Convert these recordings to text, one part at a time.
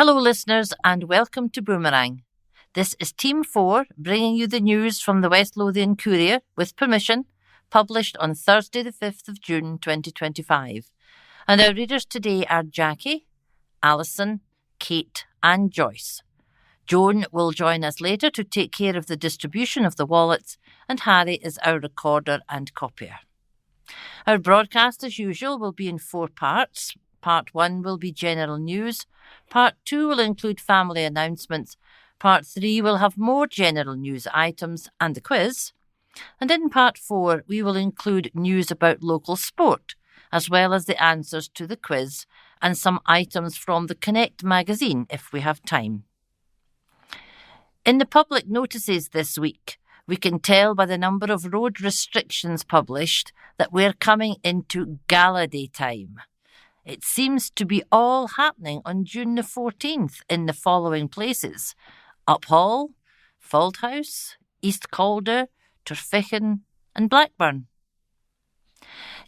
Hello listeners and welcome to Boomerang. This is Team 4 bringing you the news from the West Lothian Courier with permission, published on Thursday the 5th of June 2025. And our readers today are Jackie, Alison, Kate and Joyce. Joan will join us later to take care of the distribution of the wallets, and Harry is our recorder and copier. Our broadcast, as usual, will be in 4 parts. Part 1 will be general news. Part 2 will include family announcements. Part 3 will have more general news items and the quiz. And in Part 4, we will include news about local sport, as well as the answers to the quiz and some items from the Connect magazine if we have time. In the public notices this week, we can tell by the number of road restrictions published that we're coming into gala day time. It seems to be all happening on June the 14th in the following places: Uphall, Fauldhouse, East Calder, Torfichan and Blackburn.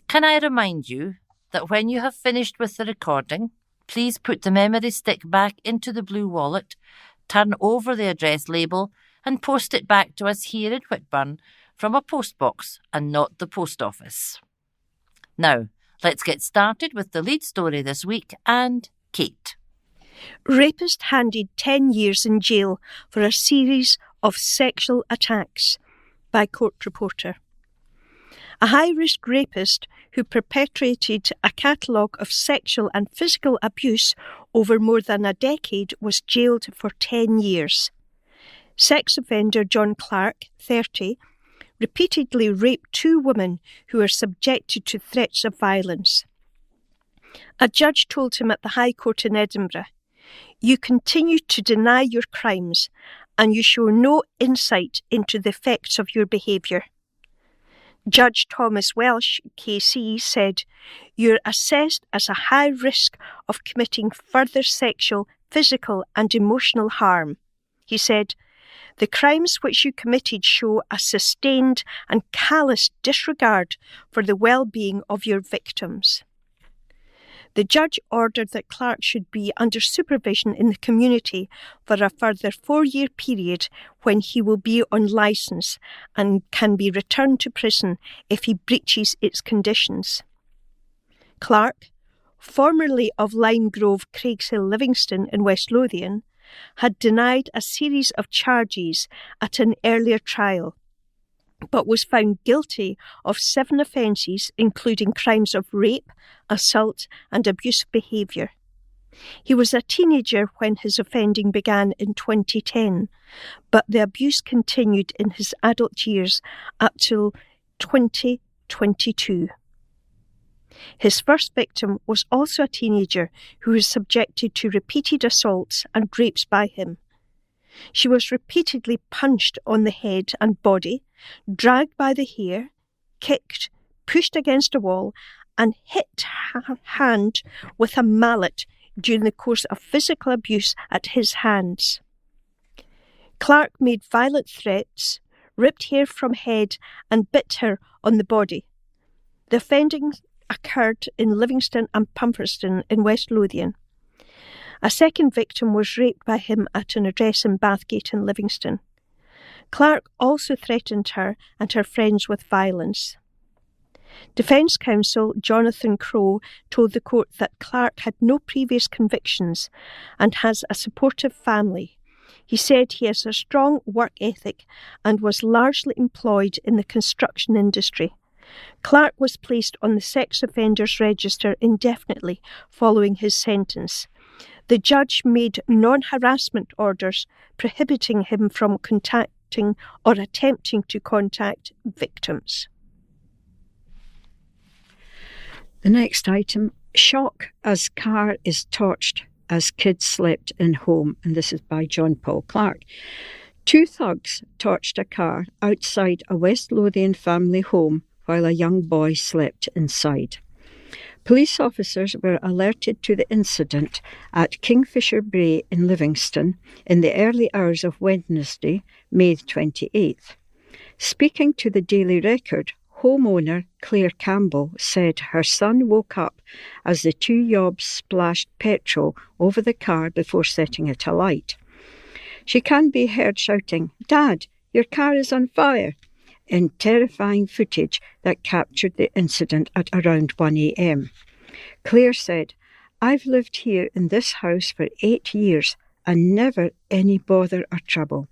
Can I remind you that when you have finished with the recording, please put the memory stick back into the blue wallet, turn over the address label and post it back to us here in Whitburn from a postbox and not the post office. Now, let's get started with the lead story this week and Kate. Rapist handed 10 years in jail for a series of sexual attacks by court reporter. A high-risk rapist who perpetrated a catalogue of sexual and physical abuse over more than a decade was jailed for 10 years. Sex offender John Clark, 30, repeatedly raped 2 women who were subjected to threats of violence. A judge told him at the High Court in Edinburgh, "You continue to deny your crimes and you show no insight into the effects of your behaviour." Judge Thomas Welsh, KC, said, "You're assessed as a high risk of committing further sexual, physical and emotional harm." He said, "The crimes which you committed show a sustained and callous disregard for the well-being of your victims." The judge ordered that Clark should be under supervision in the community for a further 4-year period when he will be on licence and can be returned to prison if he breaches its conditions. Clark, formerly of Lime Grove, Craigshill, Livingston in West Lothian, had denied a series of charges at an earlier trial, but was found guilty of 7 offences, including crimes of rape, assault and abusive behaviour. He was a teenager when his offending began in 2010, but the abuse continued in his adult years up till 2022. His first victim was also a teenager who was subjected to repeated assaults and rapes by him. She was repeatedly punched on the head and body, dragged by the hair, kicked, pushed against a wall, and hit her hand with a mallet during the course of physical abuse at his hands. Clark made violent threats, ripped hair from head, and bit her on the body. The offending occurred in Livingston and Pumperston in West Lothian. A second victim was raped by him at an address in Bathgate in Livingston. Clark also threatened her and her friends with violence. Defence counsel Jonathan Crowe told the court that Clark had no previous convictions and has a supportive family. He said he has a strong work ethic and was largely employed in the construction industry. Clark was placed on the sex offenders register indefinitely following his sentence. The judge made non-harassment orders prohibiting him from contacting or attempting to contact victims. The next item, shock as car is torched as kids slept in home, and this is by John Paul Clark. 2 thugs torched a car outside a West Lothian family home while a young boy slept inside. Police officers were alerted to the incident at Kingfisher Brae in Livingston in the early hours of Wednesday, May 28th. Speaking to the Daily Record, homeowner, Claire Campbell, said her son woke up as the two yobs splashed petrol over the car before setting it alight. She can be heard shouting, "Dad, your car is on fire," in terrifying footage that captured the incident at around 1 a.m. Claire said, "I've lived here in this house for 8 years and never any bother or trouble.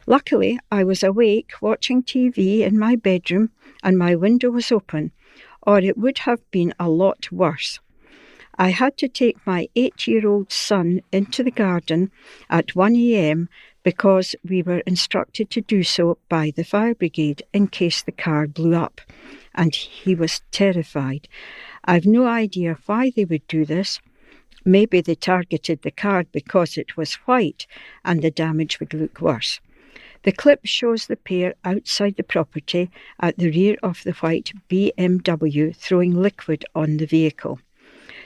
Luckily, I was awake watching TV in my bedroom and my window was open, or it would have been a lot worse. I had to take my 8-year-old son into the garden at 1 a.m. because we were instructed to do so by the fire brigade in case the car blew up, and he was terrified. I've no idea why they would do this. Maybe they targeted the car because it was white and the damage would look worse." The clip shows the pair outside the property at the rear of the white BMW throwing liquid on the vehicle.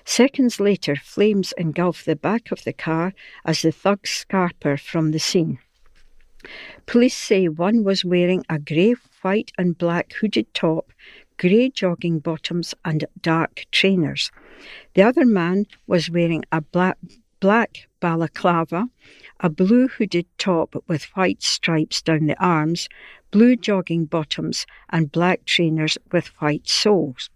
Seconds later, flames engulf the back of the car as the thugs scarper from the scene. Police say one was wearing a grey, white and black hooded top, grey jogging bottoms and dark trainers. The other man was wearing a black balaclava, a blue hooded top with white stripes down the arms, blue jogging bottoms and black trainers with white soles.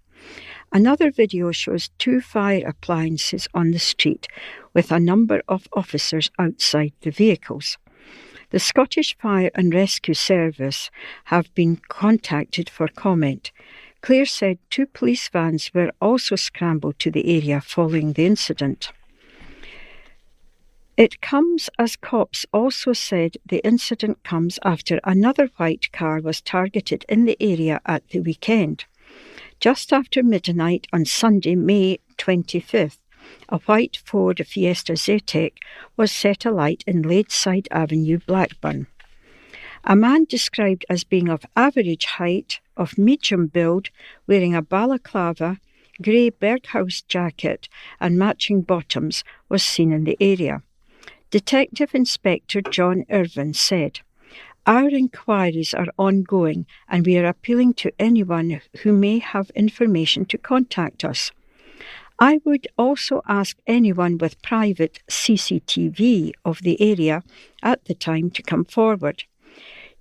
Another video shows 2 fire appliances on the street with a number of officers outside the vehicles. The Scottish Fire and Rescue Service have been contacted for comment. Claire said 2 police vans were also scrambled to the area following the incident. It comes as cops also said the incident comes after another white car was targeted in the area at the weekend. Just after midnight on Sunday, May 25th, a white Ford Fiesta Zetec was set alight in Ladeside Avenue, Blackburn. A man described as being of average height, of medium build, wearing a balaclava, grey Berghaus jacket and matching bottoms was seen in the area. Detective Inspector John Irvin said, "Our inquiries are ongoing and we are appealing to anyone who may have information to contact us. I would also ask anyone with private CCTV of the area at the time to come forward.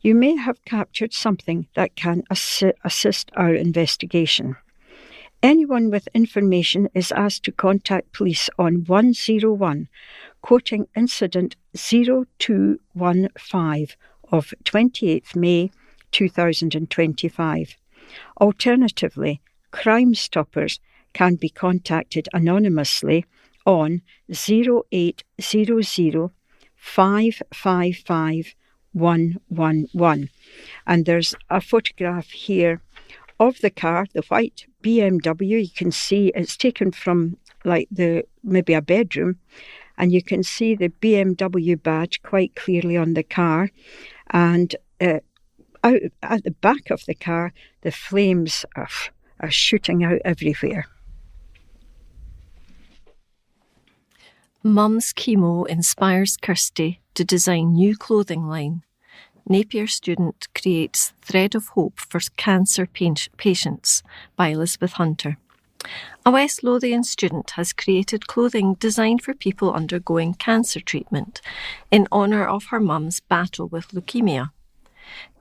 You may have captured something that can assist our investigation. Anyone with information is asked to contact police on 101, quoting incident 0215 of 28th May 2025. Alternatively, Crime Stoppers can be contacted anonymously on 0800 555 111. And there's a photograph here of the car, the white BMW. You can see it's taken from maybe a bedroom, and you can see the BMW badge quite clearly on the car. And out at the back of the car, the flames are shooting out everywhere. Mum's chemo inspires Kirsty to design new clothing line. Napier student creates thread of hope for cancer patients by Elizabeth Hunter. A West Lothian student has created clothing designed for people undergoing cancer treatment in honour of her mum's battle with leukemia.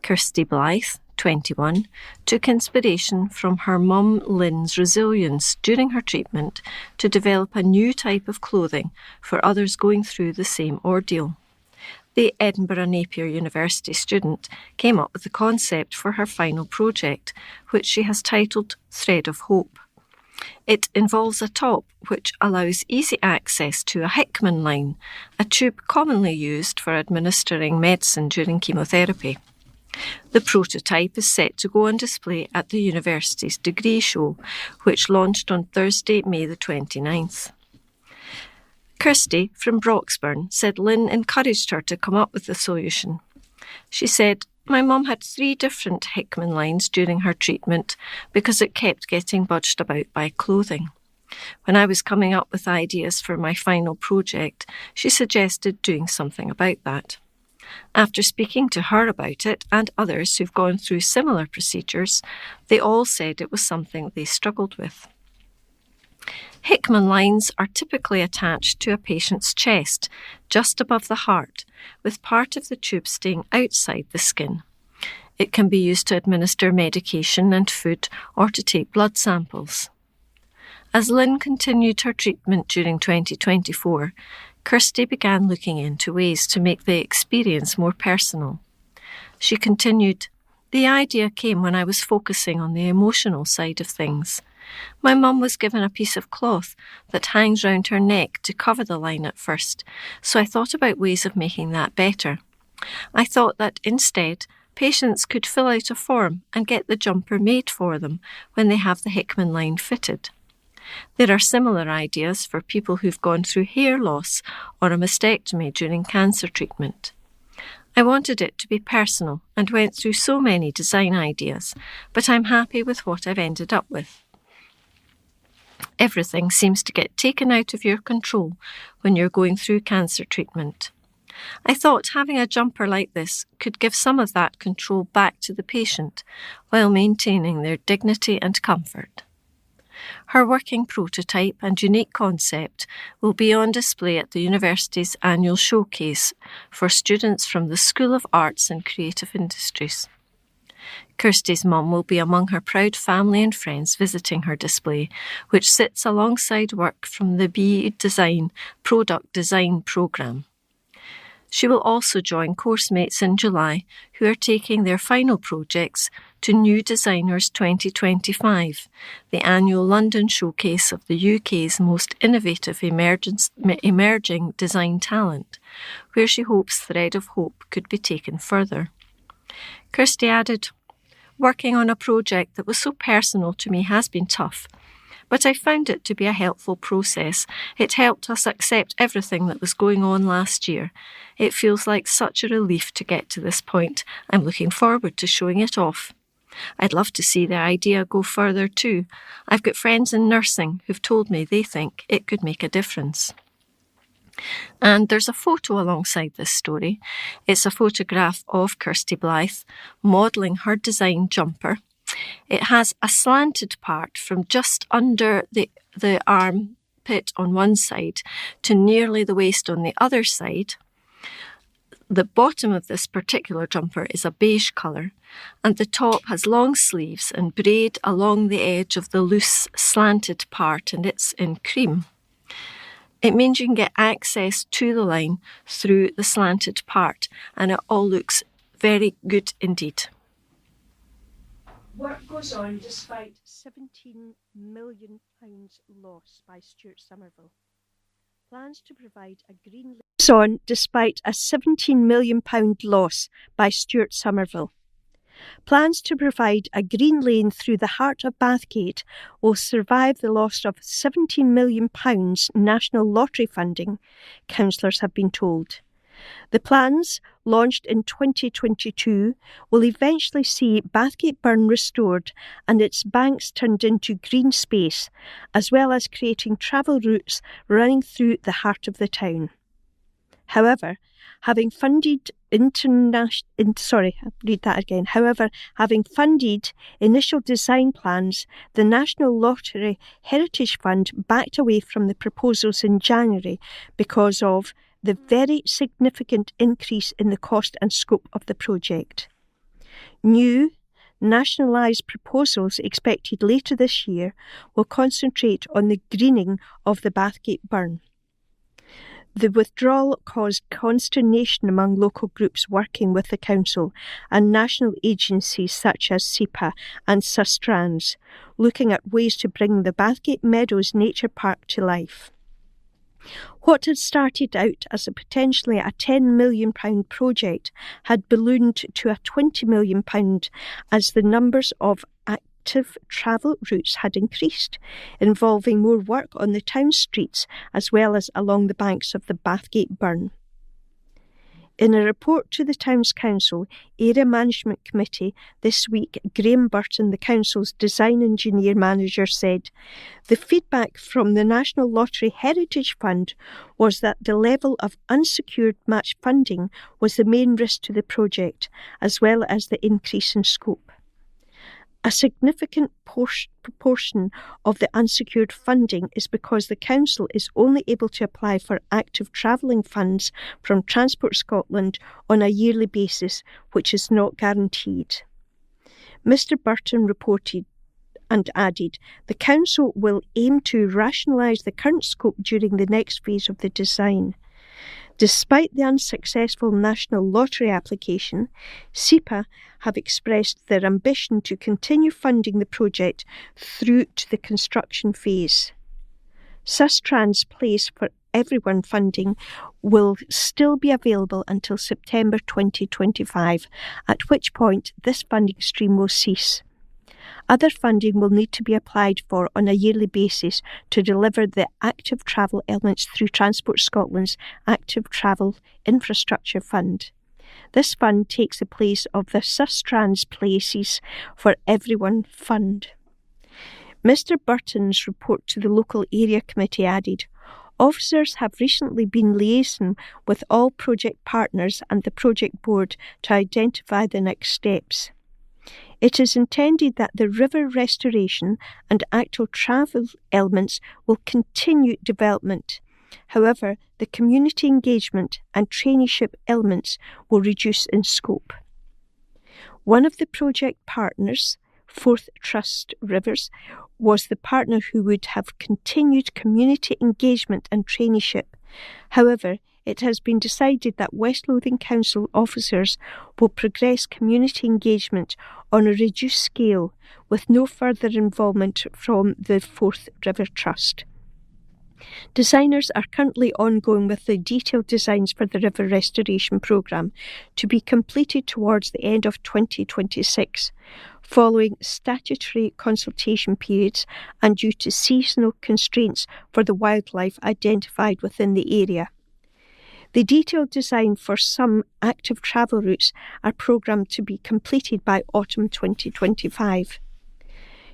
Kirsty Blythe, 21, took inspiration from her mum Lynn's resilience during her treatment to develop a new type of clothing for others going through the same ordeal. The Edinburgh Napier University student came up with the concept for her final project, which she has titled Thread of Hope. It involves a top which allows easy access to a Hickman line, a tube commonly used for administering medicine during chemotherapy. The prototype is set to go on display at the university's degree show, which launched on Thursday, May the 29th. Kirsty from Broxburn said Lynn encouraged her to come up with the solution. She said, "My mum had 3 different Hickman lines during her treatment because it kept getting budged about by clothing. When I was coming up with ideas for my final project, she suggested doing something about that. After speaking to her about it and others who've gone through similar procedures, they all said it was something they struggled with. Hickman lines are typically attached to a patient's chest, just above the heart, with part of the tube staying outside the skin. It can be used to administer medication and food or to take blood samples. As Lynn continued her treatment during 2024, Kirsty began looking into ways to make the experience more personal. She continued, "The idea came when I was focusing on the emotional side of things. My mum was given a piece of cloth that hangs round her neck to cover the line at first, so I thought about ways of making that better. I thought that instead, patients could fill out a form and get the jumper made for them when they have the Hickman line fitted. There are similar ideas for people who've gone through hair loss or a mastectomy during cancer treatment. I wanted it to be personal and went through so many design ideas, but I'm happy with what I've ended up with. Everything seems to get taken out of your control when you're going through cancer treatment. I thought having a jumper like this could give some of that control back to the patient while maintaining their dignity and comfort." Her working prototype and unique concept will be on display at the university's annual showcase for students from the School of Arts and Creative Industries. Kirsty's mum will be among her proud family and friends visiting her display, which sits alongside work from the BE Design Product Design programme. She will also join course mates in July who are taking their final projects to New Designers 2025, the annual London showcase of the UK's most innovative emerging design talent, where she hopes Thread of Hope could be taken further. Kirsty added, "Working on a project that was so personal to me has been tough, but I found it to be a helpful process. It helped us accept everything that was going on last year. It feels like such a relief to get to this point. I'm looking forward to showing it off. I'd love to see the idea go further too. I've got friends in nursing who've told me they think it could make a difference." And there's a photo alongside this story. It's a photograph of Kirsty Blythe modelling her design jumper. It has a slanted part from just under the armpit on one side to nearly the waist on the other side. The bottom of this particular jumper is a beige colour, and the top has long sleeves and braid along the edge of the loose slanted part, and it's in cream. It means you can get access to the line through the slanted part, and it all looks very good indeed. Work goes on despite £17 million loss by Stuart Somerville. Plans to provide a green lane goes on despite a £17 million loss by Stuart Somerville. Plans to provide a green lane through the heart of Bathgate will survive the loss of £17 million national lottery funding, councillors have been told. The plans, launched in 2022, will eventually see Bathgate Burn restored and its banks turned into green space, as well as creating travel routes running through the heart of the town. However, having funded initial design plans, the National Lottery Heritage Fund backed away from the proposals in January because of the very significant increase in the cost and scope of the project. New, nationalised proposals expected later this year will concentrate on the greening of the Bathgate Burn. The withdrawal caused consternation among local groups working with the council and national agencies such as SEPA and Sustrans, looking at ways to bring the Bathgate Meadows Nature Park to life. What had started out as potentially a £10 million project had ballooned to a £20 million as the numbers of active travel routes had increased, involving more work on the town streets as well as along the banks of the Bathgate Burn. In a report to the Town's Council Area Management Committee this week, Graham Burton, the Council's Design Engineer Manager, said, "The feedback from the National Lottery Heritage Fund was that the level of unsecured match funding was the main risk to the project, as well as the increase in scope. A significant proportion of the unsecured funding is because the Council is only able to apply for active travelling funds from Transport Scotland on a yearly basis, which is not guaranteed." Mr Burton reported and added, "The Council will aim to rationalise the current scope during the next phase of the design." Despite the unsuccessful National Lottery application, SEPA have expressed their ambition to continue funding the project through to the construction phase. Sustrans Place for Everyone funding will still be available until September 2025, at which point this funding stream will cease. Other funding will need to be applied for on a yearly basis to deliver the active travel elements through Transport Scotland's Active Travel Infrastructure Fund. This fund takes the place of the Sustrans Places for Everyone fund. Mr Burton's report to the local area committee added, "Officers have recently been liaising with all project partners and the project board to identify the next steps. It is intended that the river restoration and active travel elements will continue development. However, the community engagement and traineeship elements will reduce in scope." One of the project partners, Forth Trust Rivers, was the partner who would have continued community engagement and traineeship. However, it has been decided that West Lothian Council officers will progress community engagement on a reduced scale with no further involvement from the Forth River Trust. Designers are currently ongoing with the detailed designs for the river restoration programme to be completed towards the end of 2026, following statutory consultation periods and due to seasonal constraints for the wildlife identified within the area. The detailed design for some active travel routes are programmed to be completed by autumn 2025.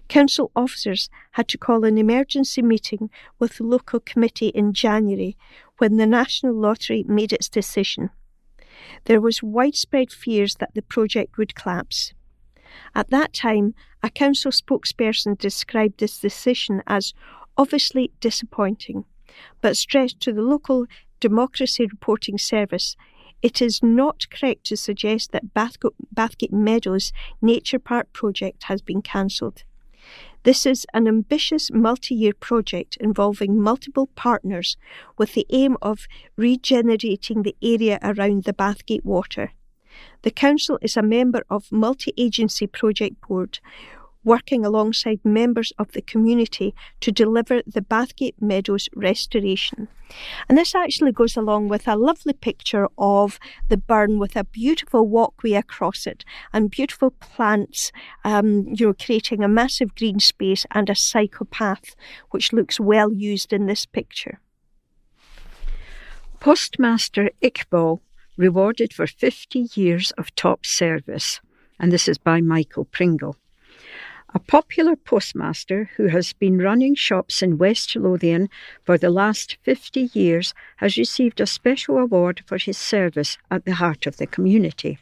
Council officers had to call an emergency meeting with the local committee in January when the National Lottery made its decision. There was widespread fears that the project would collapse. At that time, a council spokesperson described this decision as obviously disappointing, but stressed to the local Democracy Reporting Service, it is not correct to suggest that Bathgate Meadows Nature Park project has been cancelled. This is an ambitious multi-year project involving multiple partners with the aim of regenerating the area around the Bathgate Water. The Council is a member of Multi-Agency Project Board, working alongside members of the community to deliver the Bathgate Meadows restoration. And this actually goes along with a lovely picture of the burn with a beautiful walkway across it and beautiful plants, creating a massive green space and a cycle path, which looks well used in this picture. Postmaster Iqbal rewarded for 50 years of top service. And this is by Michael Pringle. A popular postmaster who has been running shops in West Lothian for the last 50 years has received a special award for his service at the heart of the community.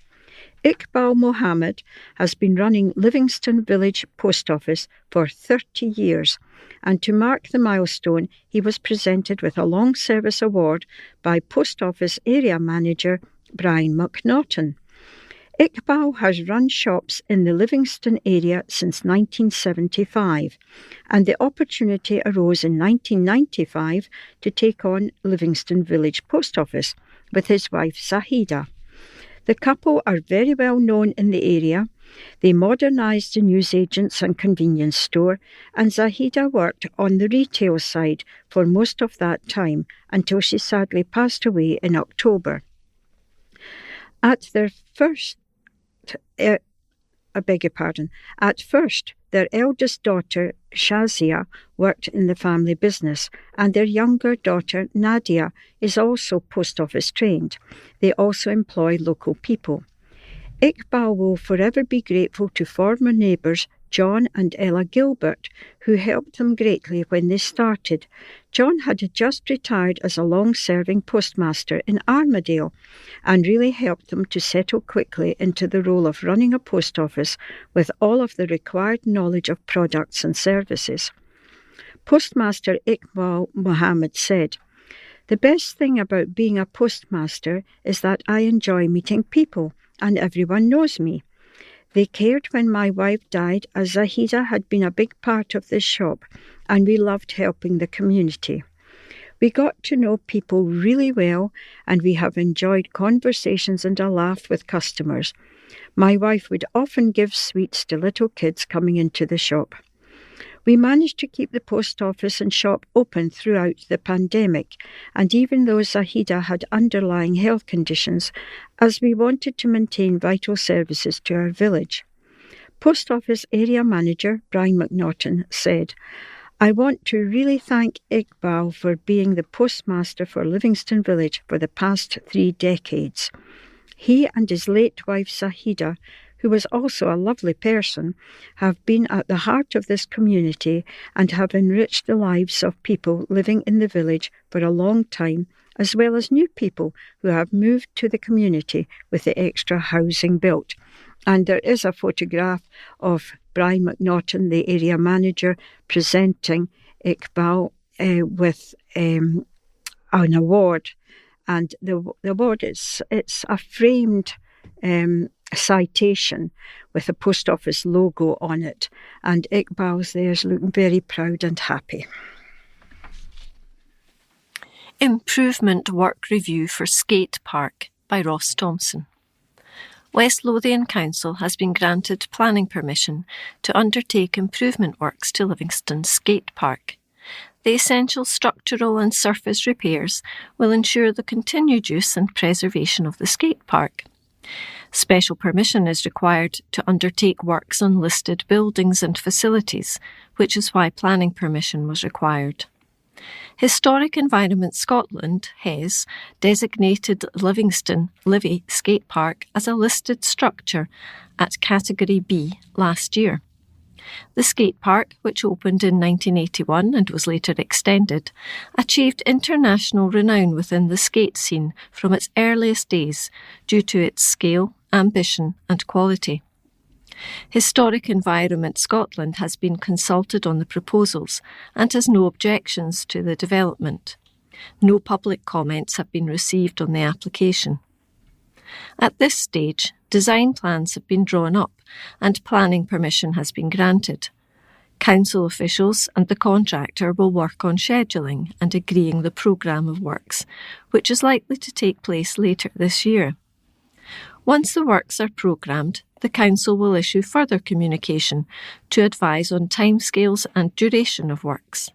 Iqbal Mohammed has been running Livingston Village Post Office for 30 years, and to mark the milestone, he was presented with a long service award by Post Office Area Manager Brian McNaughton. Iqbal has run shops in the Livingston area since 1975, and the opportunity arose in 1995 to take on Livingston Village Post Office with his wife Zahida. The couple are very well known in the area. They modernised the newsagents and convenience store, and Zahida worked on the retail side for most of that time until she sadly passed away in October. At first, their eldest daughter, Shazia worked in the family business, and their younger daughter Nadia is also post office trained. They also employ local people. Iqbal will forever be grateful to former neighbours John and Ella Gilbert, who helped them greatly when they started. John had just retired as a long-serving postmaster in Armadale and really helped them to settle quickly into the role of running a post office with all of the required knowledge of products and services. Postmaster Iqbal Mohammed said, "The best thing about being a postmaster is that I enjoy meeting people and everyone knows me. They cared when my wife died, as Zahida had been a big part of this shop, and we loved helping the community. We got to know people really well, and we have enjoyed conversations and a laugh with customers. My wife would often give sweets to little kids coming into the shop. We managed to keep the post office and shop open throughout the pandemic, and even though Zahida had underlying health conditions, as we wanted to maintain vital services to our village." Post Office Area Manager Brian McNaughton said, "I want to really thank Iqbal for being the postmaster for Livingston Village for the past 3 decades. He and his late wife Zahida, who was also a lovely person, have been at the heart of this community and have enriched the lives of people living in the village for a long time, as well as new people who have moved to the community with the extra housing built." And there is a photograph of Brian McNaughton, the area manager, presenting Iqbal with an award. And the award, it's a framed citation with a post office logo on it, and Iqbal's there's looking very proud and happy. Improvement Work Review for Skate Park by Ross Thompson. West Lothian Council has been granted planning permission to undertake improvement works to Livingston Skate Park. The essential structural and surface repairs will ensure the continued use and preservation of the skate park. Special permission is required to undertake works on listed buildings and facilities, which is why planning permission was required. Historic Environment Scotland, HES, designated Livingston Livy Skate Park as a listed structure at Category B last year. The skate park, which opened in 1981 and was later extended, achieved international renown within the skate scene from its earliest days due to its scale, ambition and quality. Historic Environment Scotland has been consulted on the proposals and has no objections to the development. No public comments have been received on the application. At this stage, design plans have been drawn up and planning permission has been granted. Council officials and the contractor will work on scheduling and agreeing the programme of works, which is likely to take place later this year. Once the works are programmed, the Council will issue further communication to advise on timescales and duration of works.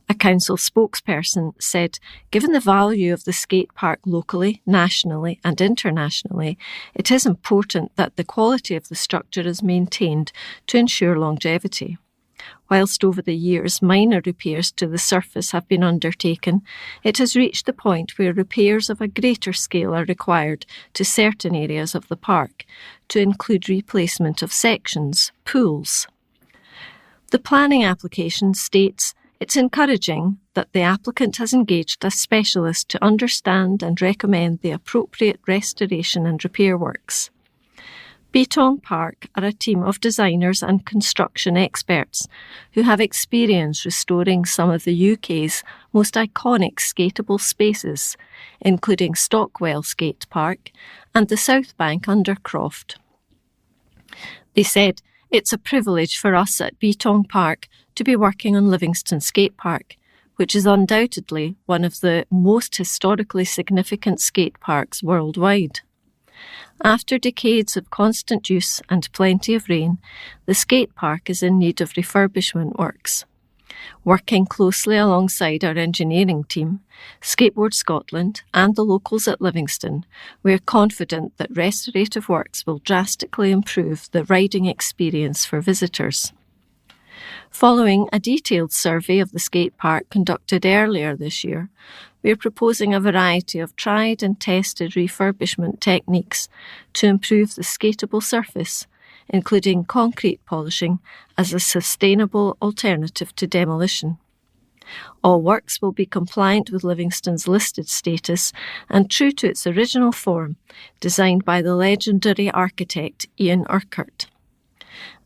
A council spokesperson said, "Given the value of the skate park locally, nationally and internationally, it is important that the quality of the structure is maintained to ensure longevity. Whilst over the years minor repairs to the surface have been undertaken, it has reached the point where repairs of a greater scale are required to certain areas of the park, to include replacement of sections, pools." The planning application states, "It's encouraging that the applicant has engaged a specialist to understand and recommend the appropriate restoration and repair works." Beatong Park are a team of designers and construction experts who have experience restoring some of the UK's most iconic skatable spaces, including Stockwell Skate Park and the South Bank Undercroft. They said, "It's a privilege for us at Beatong Park to be working on Livingston Skate Park, which is undoubtedly one of the most historically significant skate parks worldwide. After decades of constant use and plenty of rain, the skate park is in need of refurbishment works. Working closely alongside our engineering team, Skateboard Scotland and the locals at Livingston, we are confident that restorative works will drastically improve the riding experience for visitors." Following a detailed survey of the skate park conducted earlier this year, we are proposing a variety of tried and tested refurbishment techniques to improve the skatable surface, including concrete polishing as a sustainable alternative to demolition. All works will be compliant with Livingston's listed status and true to its original form, designed by the legendary architect Ian Urquhart.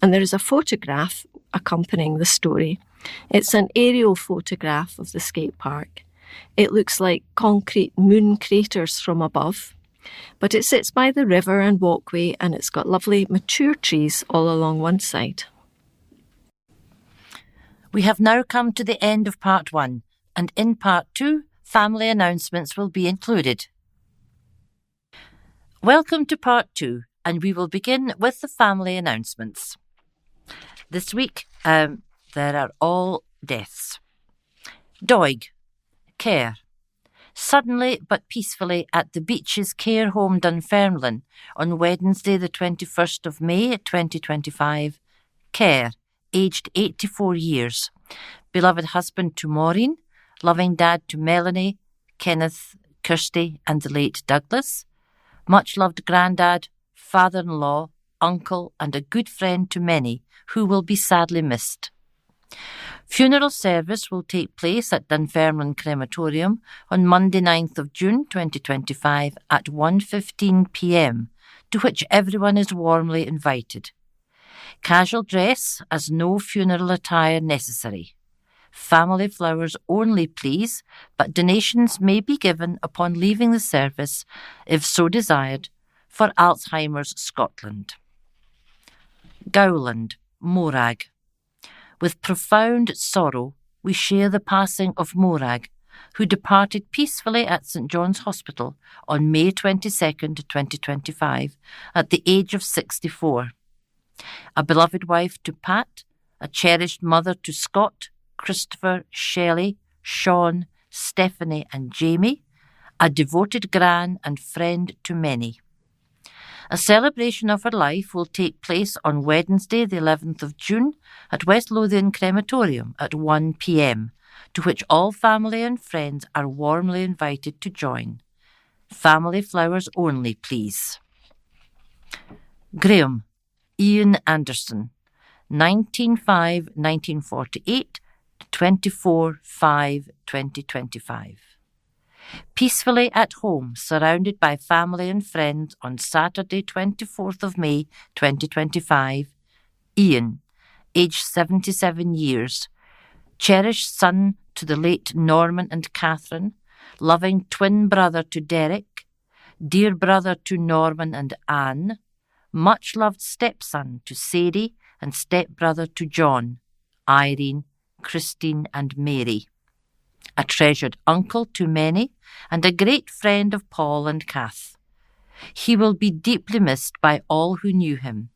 And there is a photograph accompanying the story. It's an aerial photograph of the skate park. It looks like concrete moon craters from above, but it sits by the river and walkway, and it's got lovely mature trees all along one side. We have now come to the end of part 1, and in part 2, family announcements will be included. Welcome to part 2, and we will begin with the family announcements. This week, there are all deaths. Doig, care. Suddenly but peacefully at the Beaches Care Home Dunfermline on Wednesday the 21st of May 2025. Care, aged 84 years. Beloved husband to Maureen, loving dad to Melanie, Kenneth, Kirsty and the late Douglas. Much loved grandad, father-in-law, uncle and a good friend to many who will be sadly missed. Funeral service will take place at Dunfermline Crematorium on Monday 9th of June 2025 at 1:15 p.m, to which everyone is warmly invited. Casual dress, as no funeral attire necessary. Family flowers only, please, but donations may be given upon leaving the service, if so desired, for Alzheimer's Scotland. Gowland, Morag. With profound sorrow, we share the passing of Morag, who departed peacefully at St John's Hospital on May 22nd, 2025, at the age of 64. A beloved wife to Pat, a cherished mother to Scott, Christopher, Shelley, Sean, Stephanie and Jamie, a devoted gran and friend to many. A celebration of her life will take place on Wednesday the 11th of June at West Lothian Crematorium at 1 p.m, to which all family and friends are warmly invited to join. Family flowers only, please. Graham, Ian Anderson, 19/5/1948 to 24/5/2025. Peacefully at home, surrounded by family and friends on Saturday 24th of May 2025, Ian, aged 77 years, cherished son to the late Norman and Catherine, loving twin brother to Derek, dear brother to Norman and Anne, much loved stepson to Sadie and stepbrother to John, Irene, Christine and Mary. A treasured uncle to many, and a great friend of Paul and Kath. He will be deeply missed by all who knew him.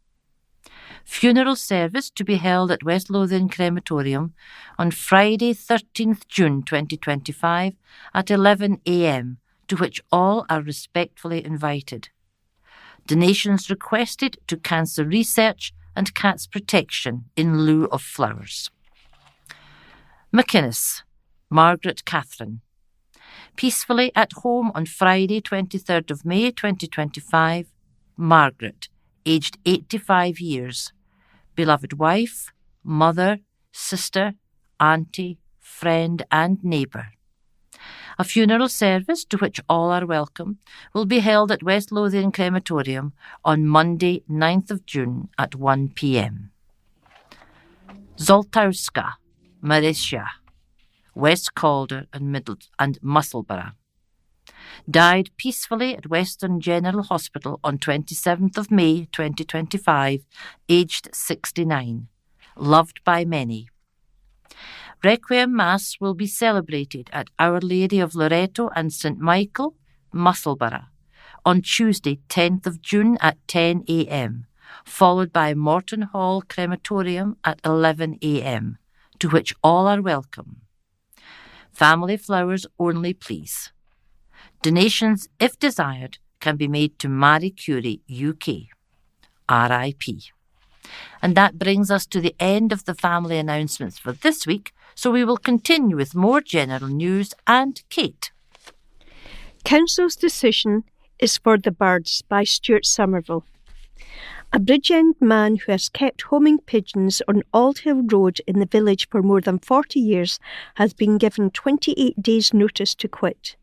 Funeral service to be held at West Lothian Crematorium on Friday 13th June 2025 at 11 a.m, to which all are respectfully invited. Donations requested to cancer research and cats protection in lieu of flowers. McInnes, Margaret Catherine. Peacefully at home on Friday 23rd of May 2025, Margaret, aged 85 years, beloved wife, mother, sister, auntie, friend and neighbour. A funeral service, to which all are welcome, will be held at West Lothian Crematorium on Monday 9th of June at 1 p.m. Zoltowska, Marisha, West Calder and Musselburgh. Died peacefully at Western General Hospital on 27th of May 2025, aged 69. Loved by many. Requiem Mass will be celebrated at Our Lady of Loreto and St Michael, Musselburgh, on Tuesday 10th of June at 10 a.m, followed by Morton Hall Crematorium at 11 a.m, to which all are welcome. Family flowers only, please. Donations, if desired, can be made to Marie Curie UK. R.I.P. And that brings us to the end of the family announcements for this week, so we will continue with more general news and Kate. Council's decision is for the birds by Stuart Somerville. A Bridgend man who has kept homing pigeons on Auld Hill Road in the village for more than 40 years has been given 28 days' notice to quit.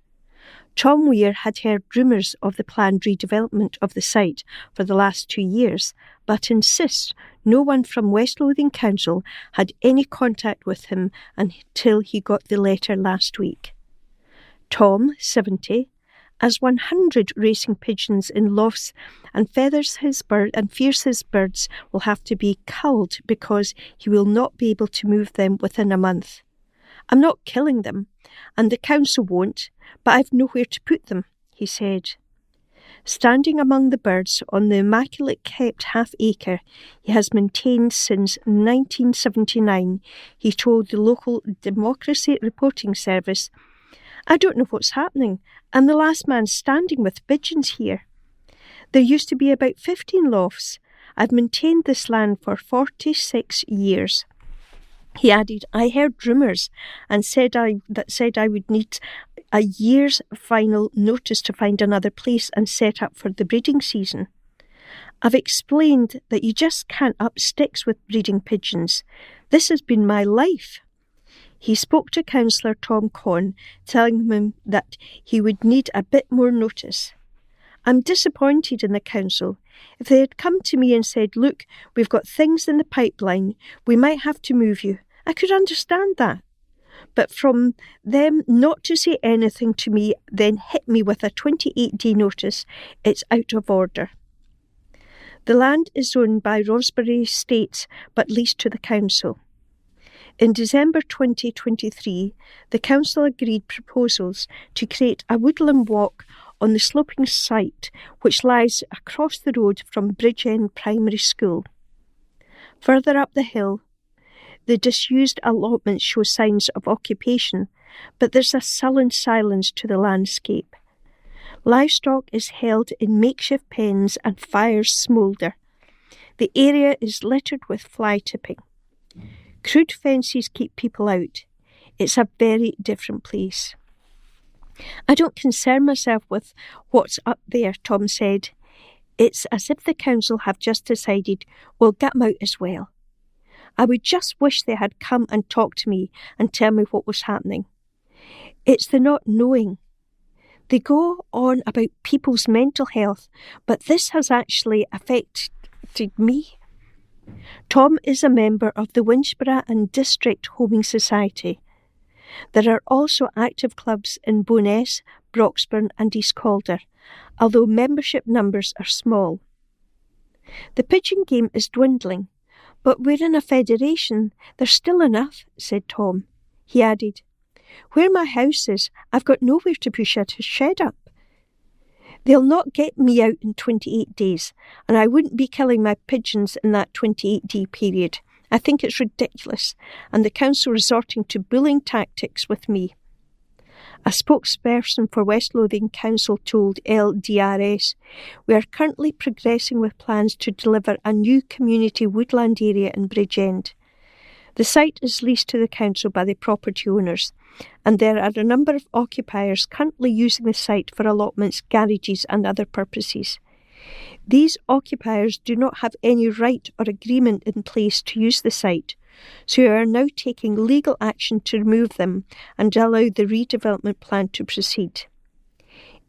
Tom Weir had heard rumours of the planned redevelopment of the site for the last 2 years, but insists no one from West Lothian Council had any contact with him until he got the letter last week. Tom, 70, has 100 racing pigeons in lofts and fears his birds will have to be culled because he will not be able to move them within a month. I'm not killing them, and the council won't, but I've nowhere to put them, he said. Standing among the birds on the immaculate kept half-acre he has maintained since 1979, he told the local Democracy Reporting Service, "I don't know what's happening. I'm the last man standing with pigeons here. There used to be about 15 lofts. I've maintained this land for 46 years. He added, I heard rumours and said I would need a year's final notice to find another place and set up for the breeding season. I've explained that you just can't up sticks with breeding pigeons. This has been my life. He spoke to Councillor Tom Conn, telling him that he would need a bit more notice. I'm disappointed in the council. If they had come to me and said, look, we've got things in the pipeline, we might have to move you, I could understand that. But from them not to say anything to me, then hit me with a 28-day notice, it's out of order. The land is owned by Rosebery Estates, but leased to the council. In December 2023, the council agreed proposals to create a woodland walk on the sloping site which lies across the road from Bridgend Primary School. Further up the hill, the disused allotments show signs of occupation, but there's a sullen silence to the landscape. Livestock is held in makeshift pens and fires smoulder. The area is littered with fly tipping. Crude fences keep people out. It's a very different place. I don't concern myself with what's up there, Tom said. It's as if the council have just decided we'll get them out as well. I would just wish they had come and talked to me and tell me what was happening. It's the not knowing. They go on about people's mental health, but this has actually affected me. Tom is a member of the Winchborough and District Homing Society. There are also active clubs in Bowness, Broxburn and East Calder, although membership numbers are small. The pigeon game is dwindling, but we're in a federation. There's still enough, said Tom. He added, where my house is, I've got nowhere to push a shed up. They'll not get me out in 28 days, and I wouldn't be killing my pigeons in that 28-day period. I think it's ridiculous, and the council resorting to bullying tactics with me. A spokesperson for West Lothian Council told LDRS, we are currently progressing with plans to deliver a new community woodland area in Bridgend. The site is leased to the council by the property owners, and there are a number of occupiers currently using the site for allotments, garages and other purposes. These occupiers do not have any right or agreement in place to use the site, so we are now taking legal action to remove them and allow the redevelopment plan to proceed.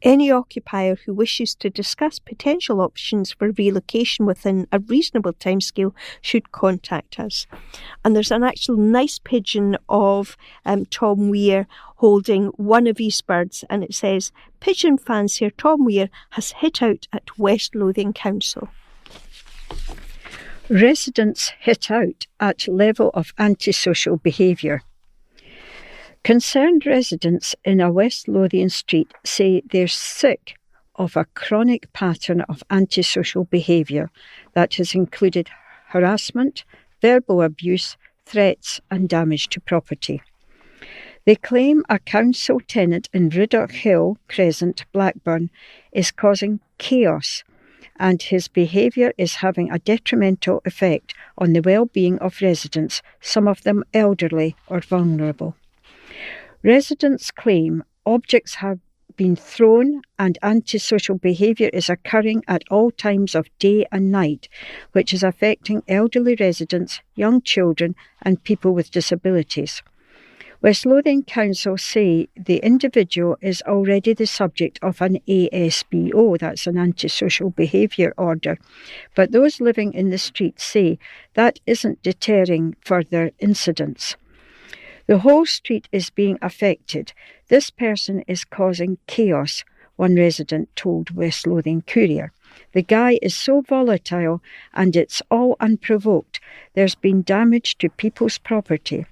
Any occupier who wishes to discuss potential options for relocation within a reasonable timescale should contact us. And there's an actual nice pigeon of Tom Weir holding one of his birds, and it says, pigeon fancier Tom Weir has hit out at West Lothian Council. Residents hit out at level of antisocial behaviour. Concerned residents in a West Lothian street say they're sick of a chronic pattern of antisocial behaviour that has included harassment, verbal abuse, threats and damage to property. They claim a council tenant in Riddoch Hill Crescent, Blackburn, is causing chaos and his behaviour is having a detrimental effect on the well-being of residents, some of them elderly or vulnerable. Residents claim objects have been thrown and antisocial behaviour is occurring at all times of day and night, which is affecting elderly residents, young children and people with disabilities. West Lothian Council say the individual is already the subject of an ASBO, that's an antisocial behaviour order, but those living in the street say that isn't deterring further incidents. The whole street is being affected. This person is causing chaos, one resident told West Lothian Courier. The guy is so volatile and it's all unprovoked. There's been damage to people's property.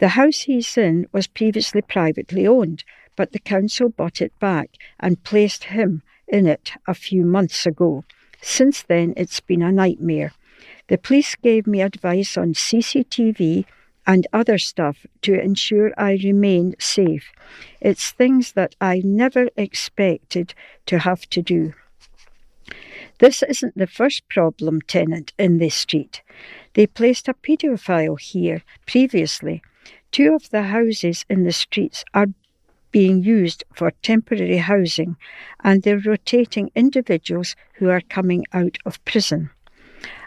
The house he's in was previously privately owned, but the council bought it back and placed him in it a few months ago. Since then, it's been a nightmare. The police gave me advice on CCTV and other stuff to ensure I remain safe. It's things that I never expected to have to do. This isn't the first problem tenant in this street. They placed a paedophile here previously. 2 of the houses in the streets are being used for temporary housing, and they're rotating individuals who are coming out of prison.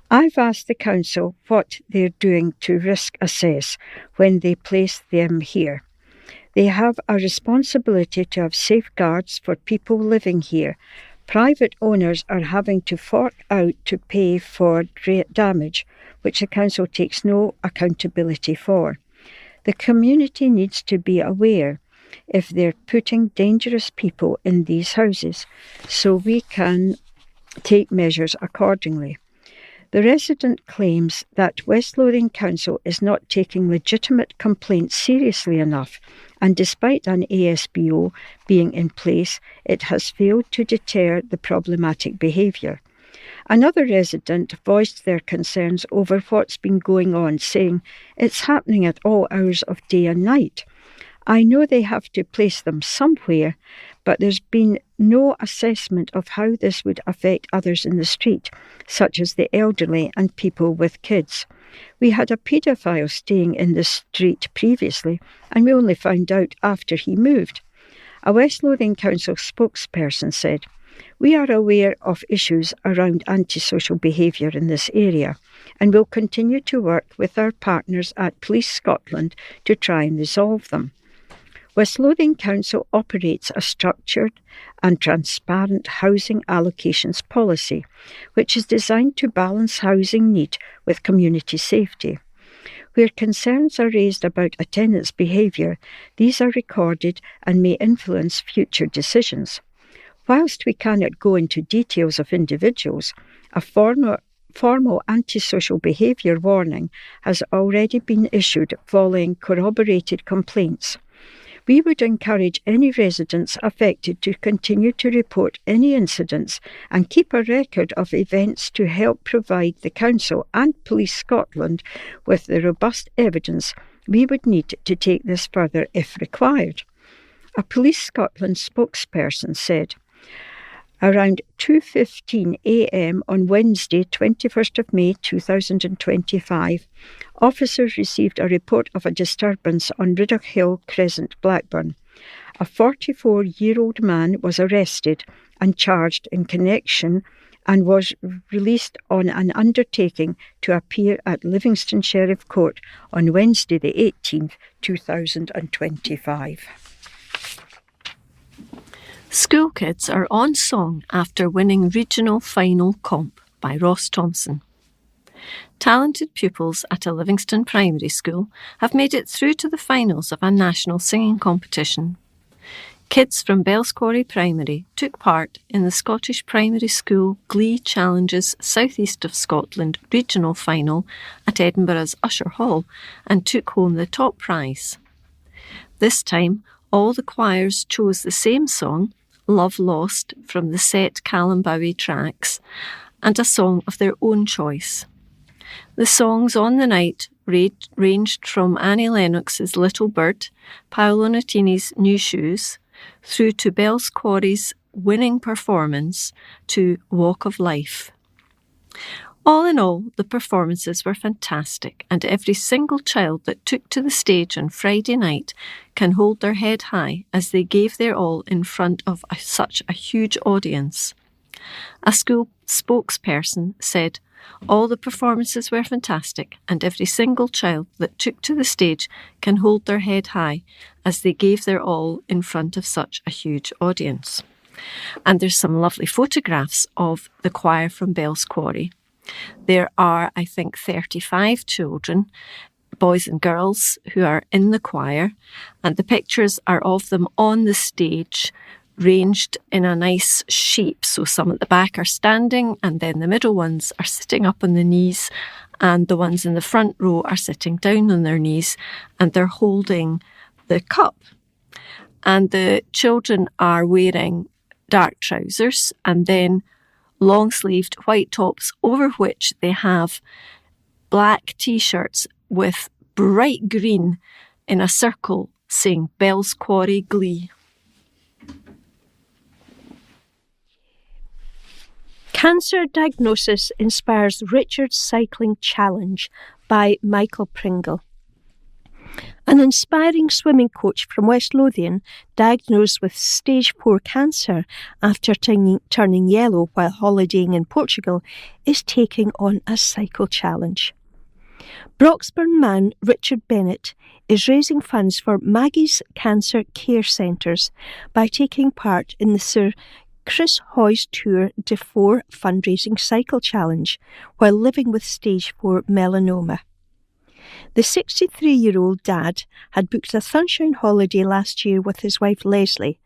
I've asked the council what they're doing to risk assess when they place them here. They have a responsibility to have safeguards for people living here. Private owners are having to fork out to pay for damage, which the council takes no accountability for. The community needs to be aware if they're putting dangerous people in these houses, so we can take measures accordingly. The resident claims that West Lothian Council is not taking legitimate complaints seriously enough, and despite an ASBO being in place, it has failed to deter the problematic behaviour. Another resident voiced their concerns over what's been going on, saying, "It's happening at all hours of day and night. I know they have to place them somewhere, but there's been no assessment of how this would affect others in the street, such as the elderly and people with kids. We had a paedophile staying in the street previously, and we only found out after he moved." A West Lothian Council spokesperson said, "We are aware of issues around antisocial behaviour in this area, and will continue to work with our partners at Police Scotland to try and resolve them." West Lothian Council operates a structured and transparent housing allocations policy, which is designed to balance housing need with community safety. Where concerns are raised about a tenant's behaviour, these are recorded and may influence future decisions. Whilst we cannot go into details of individuals, a formal antisocial behaviour warning has already been issued following corroborated complaints. We would encourage any residents affected to continue to report any incidents and keep a record of events to help provide the Council and Police Scotland with the robust evidence we would need to take this further if required. A Police Scotland spokesperson said, "Around 2:15 a.m. on Wednesday, 21st of May 2025, officers received a report of a disturbance on Riddoch Hill Crescent, Blackburn. A 44-year-old man was arrested and charged in connection and was released on an undertaking to appear at Livingston Sheriff Court on Wednesday the 18th, 2025. School kids are on song after winning regional final comp by Ross Thompson. Talented pupils at a Livingston primary school have made it through to the finals of a national singing competition. Kids from Bellsquarry Primary took part in the Scottish Primary School Glee Challenges South East of Scotland regional final at Edinburgh's Usher Hall and took home the top prize. This time, all the choirs chose the same song, Love Lost, from the set Callum Bowie tracks, and a song of their own choice. The songs on the night ranged from Annie Lennox's Little Bird, Paolo Nutini's New Shoes, through to Bellsquarry's winning performance to Walk of Life. All in all, the performances were fantastic, and every single child that took to the stage on Friday night can hold their head high as they gave their all in front of such a huge audience. A school spokesperson said, "All the performances were fantastic, and every single child that took to the stage can hold their head high as they gave their all in front of such a huge audience." And there's some lovely photographs of the choir from Bell's Quarry. There are, I think, 35 children, boys and girls, who are in the choir, and the pictures are of them on the stage, ranged in a nice shape. So some at the back are standing, and then the middle ones are sitting up on the knees, and the ones in the front row are sitting down on their knees, and they're holding the cup. And the children are wearing dark trousers and then long-sleeved white tops, over which they have black t-shirts with bright green in a circle saying Bell's Quarry Glee. Cancer diagnosis inspires Richard's cycling challenge by Michael Pringle. An inspiring swimming coach from West Lothian, diagnosed with stage 4 cancer after turning yellow while holidaying in Portugal, is taking on a cycle challenge. Broxburn man Richard Bennett is raising funds for Maggie's Cancer Care Centres by taking part in the Sir Chris Hoy's Tour de 4 fundraising cycle challenge while living with stage 4 melanoma. The 63-year-old dad had booked a sunshine holiday last year with his wife Leslie,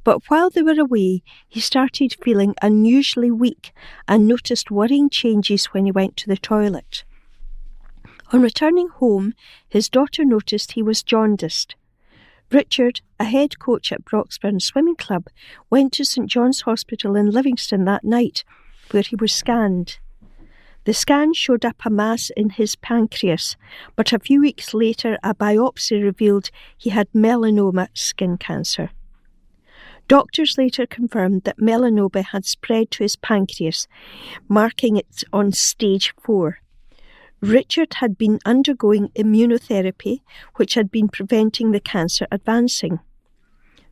but while they were away, he started feeling unusually weak and noticed worrying changes when he went to the toilet. On returning home, his daughter noticed he was jaundiced. Richard, a head coach at Broxburn Swimming Club, went to St John's Hospital in Livingston that night, where he was scanned. The scan showed up a mass in his pancreas, but a few weeks later a biopsy revealed he had melanoma skin cancer. Doctors later confirmed that melanoma had spread to his pancreas, marking it on stage 4. Richard had been undergoing immunotherapy, which had been preventing the cancer advancing.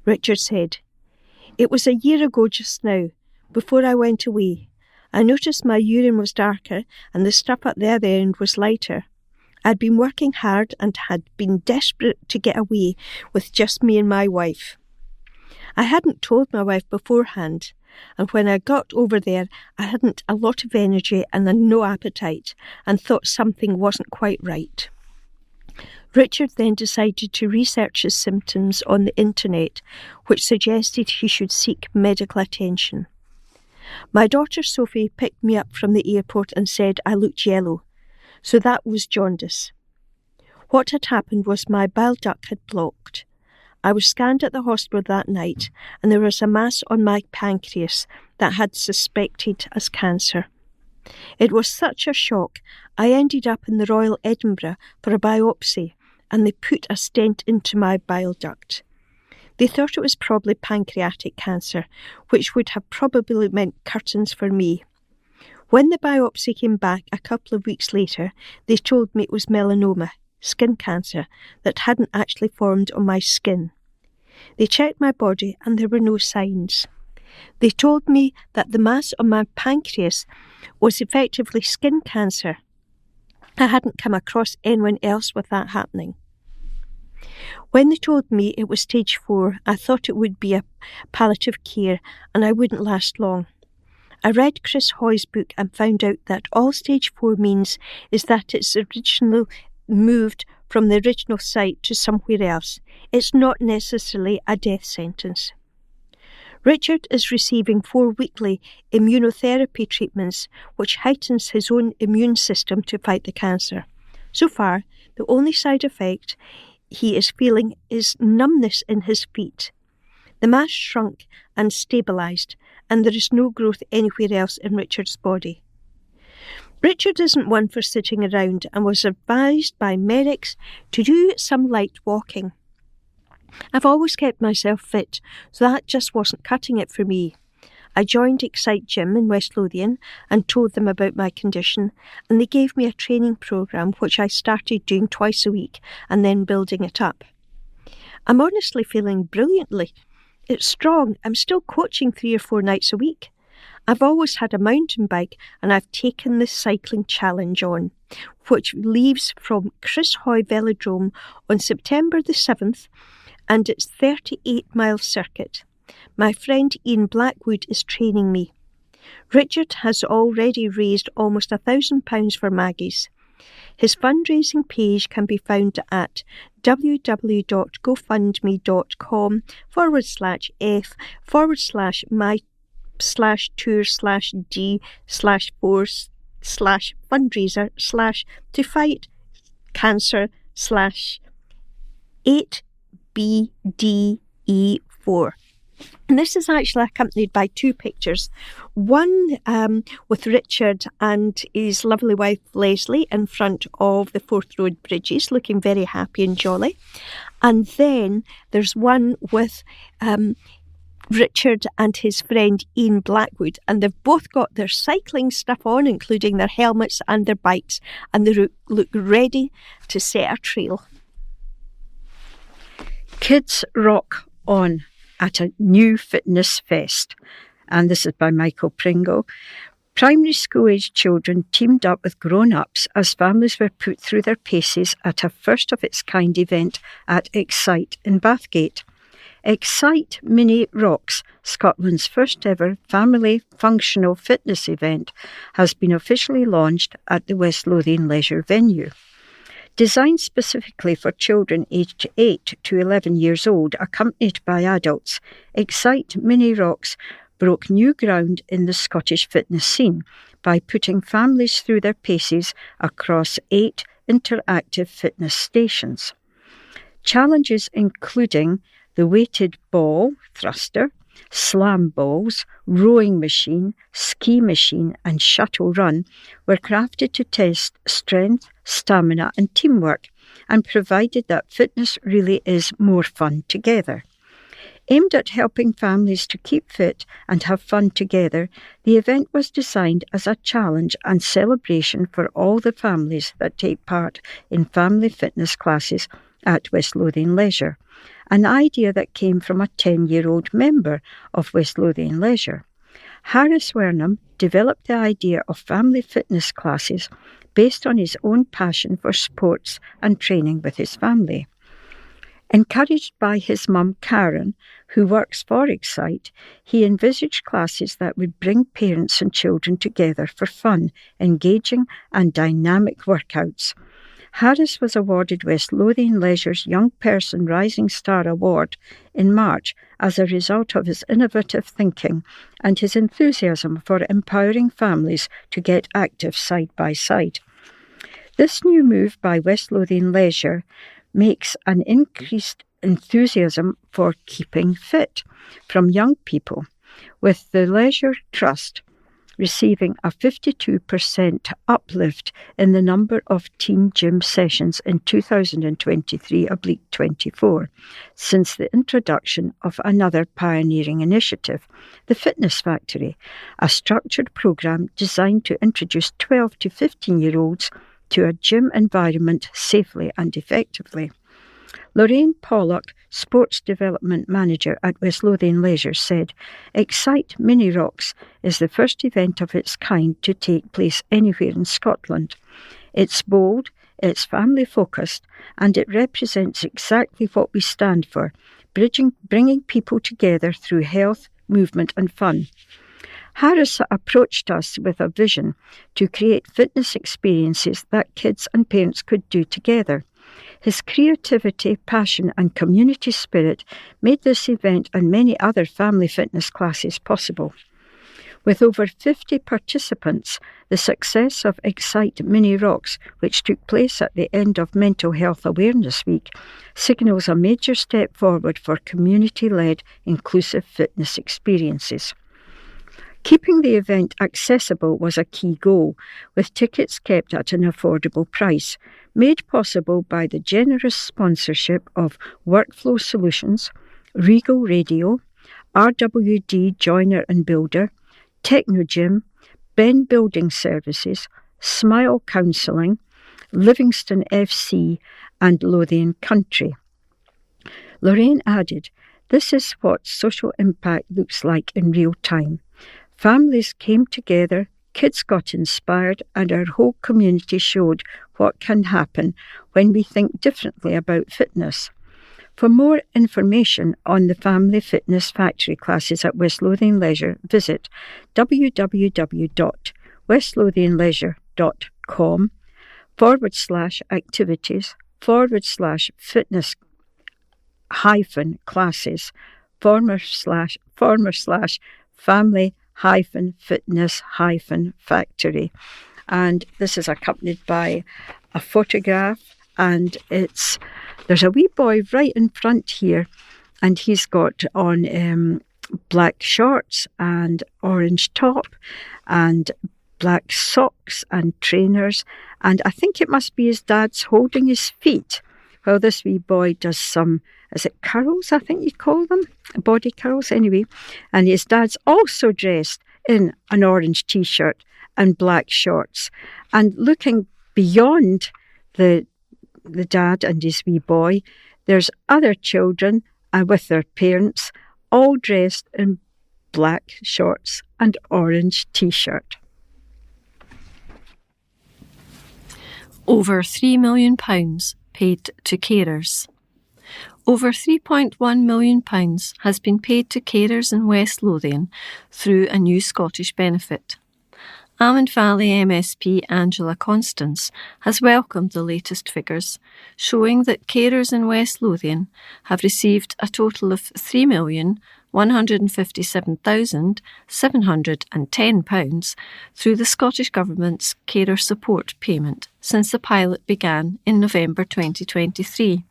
Richard said, "It was a year ago just now, before I went away. I noticed my urine was darker and the stuff at the other end was lighter. I'd been working hard and had been desperate to get away with just me and my wife. I hadn't told my wife beforehand, and when I got over there, I hadn't a lot of energy and no appetite and thought something wasn't quite right." Richard then decided to research his symptoms on the internet, which suggested he should seek medical attention. "My daughter Sophie picked me up from the airport and said I looked yellow, so that was jaundice. What had happened was my bile duct had blocked. I was scanned at the hospital that night and there was a mass on my pancreas that had suspected as cancer. It was such a shock, I ended up in the Royal Edinburgh for a biopsy and they put a stent into my bile duct. They thought it was probably pancreatic cancer, which would have probably meant curtains for me. When the biopsy came back a couple of weeks later, they told me it was melanoma, skin cancer, that hadn't actually formed on my skin. They checked my body and there were no signs. They told me that the mass on my pancreas was effectively skin cancer. I hadn't come across anyone else with that happening. When they told me it was stage 4, I thought it would be a palliative care and I wouldn't last long. I read Chris Hoy's book and found out that all stage 4 means is that it's originally moved from the original site to somewhere else. It's not necessarily a death sentence. Richard is receiving 4 weekly immunotherapy treatments, which heightens his own immune system to fight the cancer. So far, the only side effect he is feeling is numbness in his feet. The mass shrunk and stabilised, and there is no growth anywhere else in Richard's body. Richard isn't one for sitting around and was advised by medics to do some light walking. I've always kept myself fit, so that just wasn't cutting it for me. I joined Excite Gym in West Lothian and told them about my condition, and they gave me a training programme which I started doing twice a week and then building it up. I'm honestly feeling brilliantly. It's strong. I'm still coaching 3 or 4 nights a week. I've always had a mountain bike and I've taken this cycling challenge on, which leaves from Chris Hoy Velodrome on September the 7th, and it's 38-mile circuit. My friend Ian Blackwood is training me. Richard has already raised almost £1,000 for Maggie's. His fundraising page can be found at www.gofundme.com/f/my/2/d/4/fundraiser/to fight cancer /8BDE4. And this is actually accompanied by 2 pictures. One with Richard and his lovely wife Leslie in front of the Forth Road Bridges, looking very happy and jolly. And then there's one with Richard and his friend Ian Blackwood, and they've both got their cycling stuff on, including their helmets and their bikes, and they look ready to set a trail. Kids rock on at a new fitness fest. And this is by Michael Pringle. Primary school-aged children teamed up with grown-ups as families were put through their paces at a first-of-its-kind event at Excite in Bathgate. Excite Mini Rocks, Scotland's first-ever family functional fitness event, has been officially launched at the West Lothian Leisure venue. Designed specifically for children aged 8 to 11 years old, accompanied by adults, Excite Mini Rocks broke new ground in the Scottish fitness scene by putting families through their paces across 8 interactive fitness stations. Challenges including the weighted ball thruster, slam balls, rowing machine, ski machine and shuttle run were crafted to test strength, stamina and teamwork, and provided that fitness really is more fun together. Aimed at helping families to keep fit and have fun together, the event was designed as a challenge and celebration for all the families that take part in family fitness classes at West Lothian Leisure, an idea that came from a 10-year-old member of West Lothian Leisure. Harris Wernham developed the idea of family fitness classes based on his own passion for sports and training with his family. Encouraged by his mum Karen, who works for Excite, he envisaged classes that would bring parents and children together for fun, engaging and dynamic workouts. Harris was awarded West Lothian Leisure's Young Person Rising Star Award in March as a result of his innovative thinking and his enthusiasm for empowering families to get active side by side. This new move by West Lothian Leisure makes an increased enthusiasm for keeping fit from young people, with the Leisure Trust receiving a 52% uplift in the number of teen gym sessions in 2023/24 since the introduction of another pioneering initiative, the Fitness Factory, a structured programme designed to introduce 12 to 15-year-olds to a gym environment safely and effectively. Lorraine Pollock, Sports Development Manager at West Lothian Leisure, said, "Excite Mini Rocks is the first event of its kind to take place anywhere in Scotland. It's bold, it's family-focused, and it represents exactly what we stand for, bringing people together through health, movement and fun." Harris approached us with a vision to create fitness experiences that kids and parents could do together. His creativity, passion and community spirit made this event and many other family fitness classes possible. With over 50 participants, the success of Excite Mini Rocks, which took place at the end of Mental Health Awareness Week, signals a major step forward for community-led inclusive fitness experiences. Keeping the event accessible was a key goal, with tickets kept at an affordable price, made possible by the generous sponsorship of Workflow Solutions, Regal Radio, RWD Joiner and Builder, Technogym, Ben Building Services, Smile Counselling, Livingston FC and Lothian Country. Lorraine added, "This is what social impact looks like in real time. Families came together, kids got inspired, and our whole community showed what can happen when we think differently about fitness." For more information on the Family Fitness Factory classes at West Lothian Leisure, visit www.westlothian.com/activities/fitness-family-fitness-factory. And this is accompanied by a photograph, and there's a wee boy right in front here, and he's got on black shorts and orange top and black socks and trainers, and I think it must be his dad's holding his feet while this wee boy does some, is it curls, I think you call them? Body curls, anyway. And his dad's also dressed in an orange t-shirt and black shorts. And looking beyond the dad and his wee boy, there's other children and with their parents, all dressed in black shorts and orange t-shirt. Over £3 million paid to carers. Over £3.1 million has been paid to carers in West Lothian through a new Scottish benefit. Almond Valley MSP Angela Constance has welcomed the latest figures, showing that carers in West Lothian have received a total of £3,157,710 through the Scottish Government's Carer Support Payment since the pilot began in November 2023.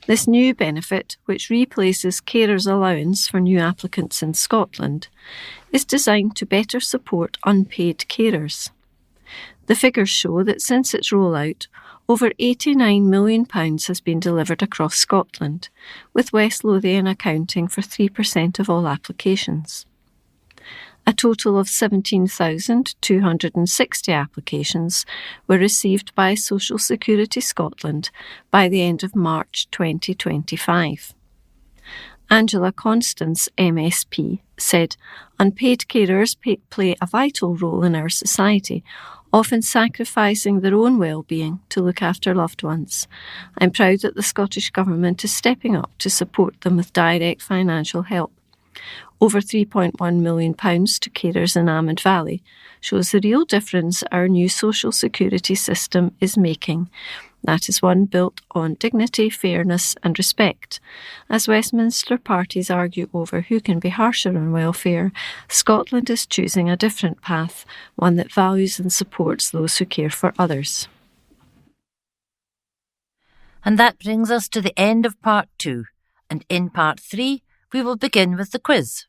This new benefit, which replaces carers' allowance for new applicants in Scotland, is designed to better support unpaid carers. The figures show that since its rollout, over £89 million has been delivered across Scotland, with West Lothian accounting for 3% of all applications. A total of 17,260 applications were received by Social Security Scotland by the end of March 2025. Angela Constance, MSP, said, "Unpaid carers play a vital role in our society, often sacrificing their own well-being to look after loved ones. I'm proud that the Scottish Government is stepping up to support them with direct financial help. Over £3.1 million to carers in Almond Valley shows the real difference our new social security system is making. That is one built on dignity, fairness and respect. As Westminster parties argue over who can be harsher on welfare, Scotland is choosing a different path, one that values and supports those who care for others." And that brings us to the end of part 2. And in part 3, we will begin with the quiz.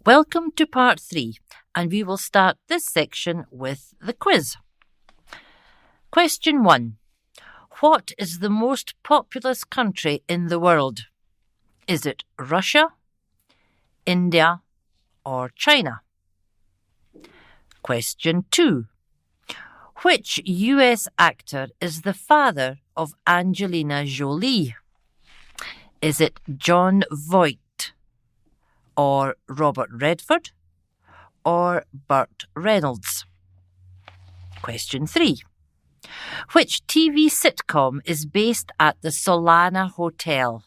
Welcome to part 3, and we will start this section with the quiz. Question 1. What is the most populous country in the world? Is it Russia, India, or China? Question 2. Which US actor is the father of Angelina Jolie? Is it Jon Voight, or Robert Redford, or Burt Reynolds? Question 3. Which TV sitcom is based at the Solana Hotel?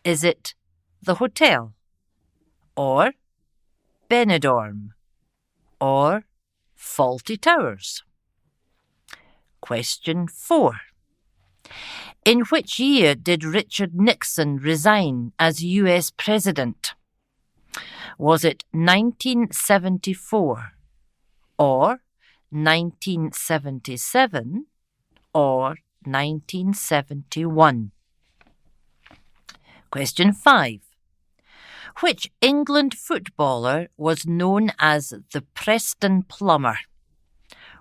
Is it The Hotel, or Benidorm, or Fawlty Towers? Question 4. In which year did Richard Nixon resign as US President? Was it 1974, or 1977, or 1971? Question 5. Which England footballer was known as the Preston Plumber?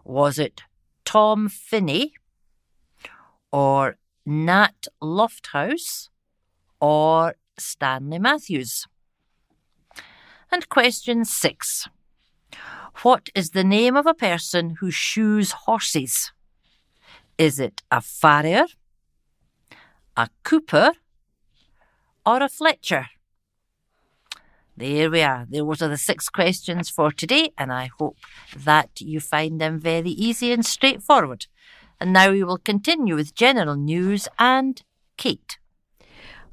Was it Tom Finney, or Nat Lofthouse, or Stanley Matthews? And question 6. What is the name of a person who shoes horses? Is it a farrier, a cooper, or a fletcher? There we are. Those are the 6 questions for today, and I hope that you find them very easy and straightforward. And now we will continue with general news and Kate.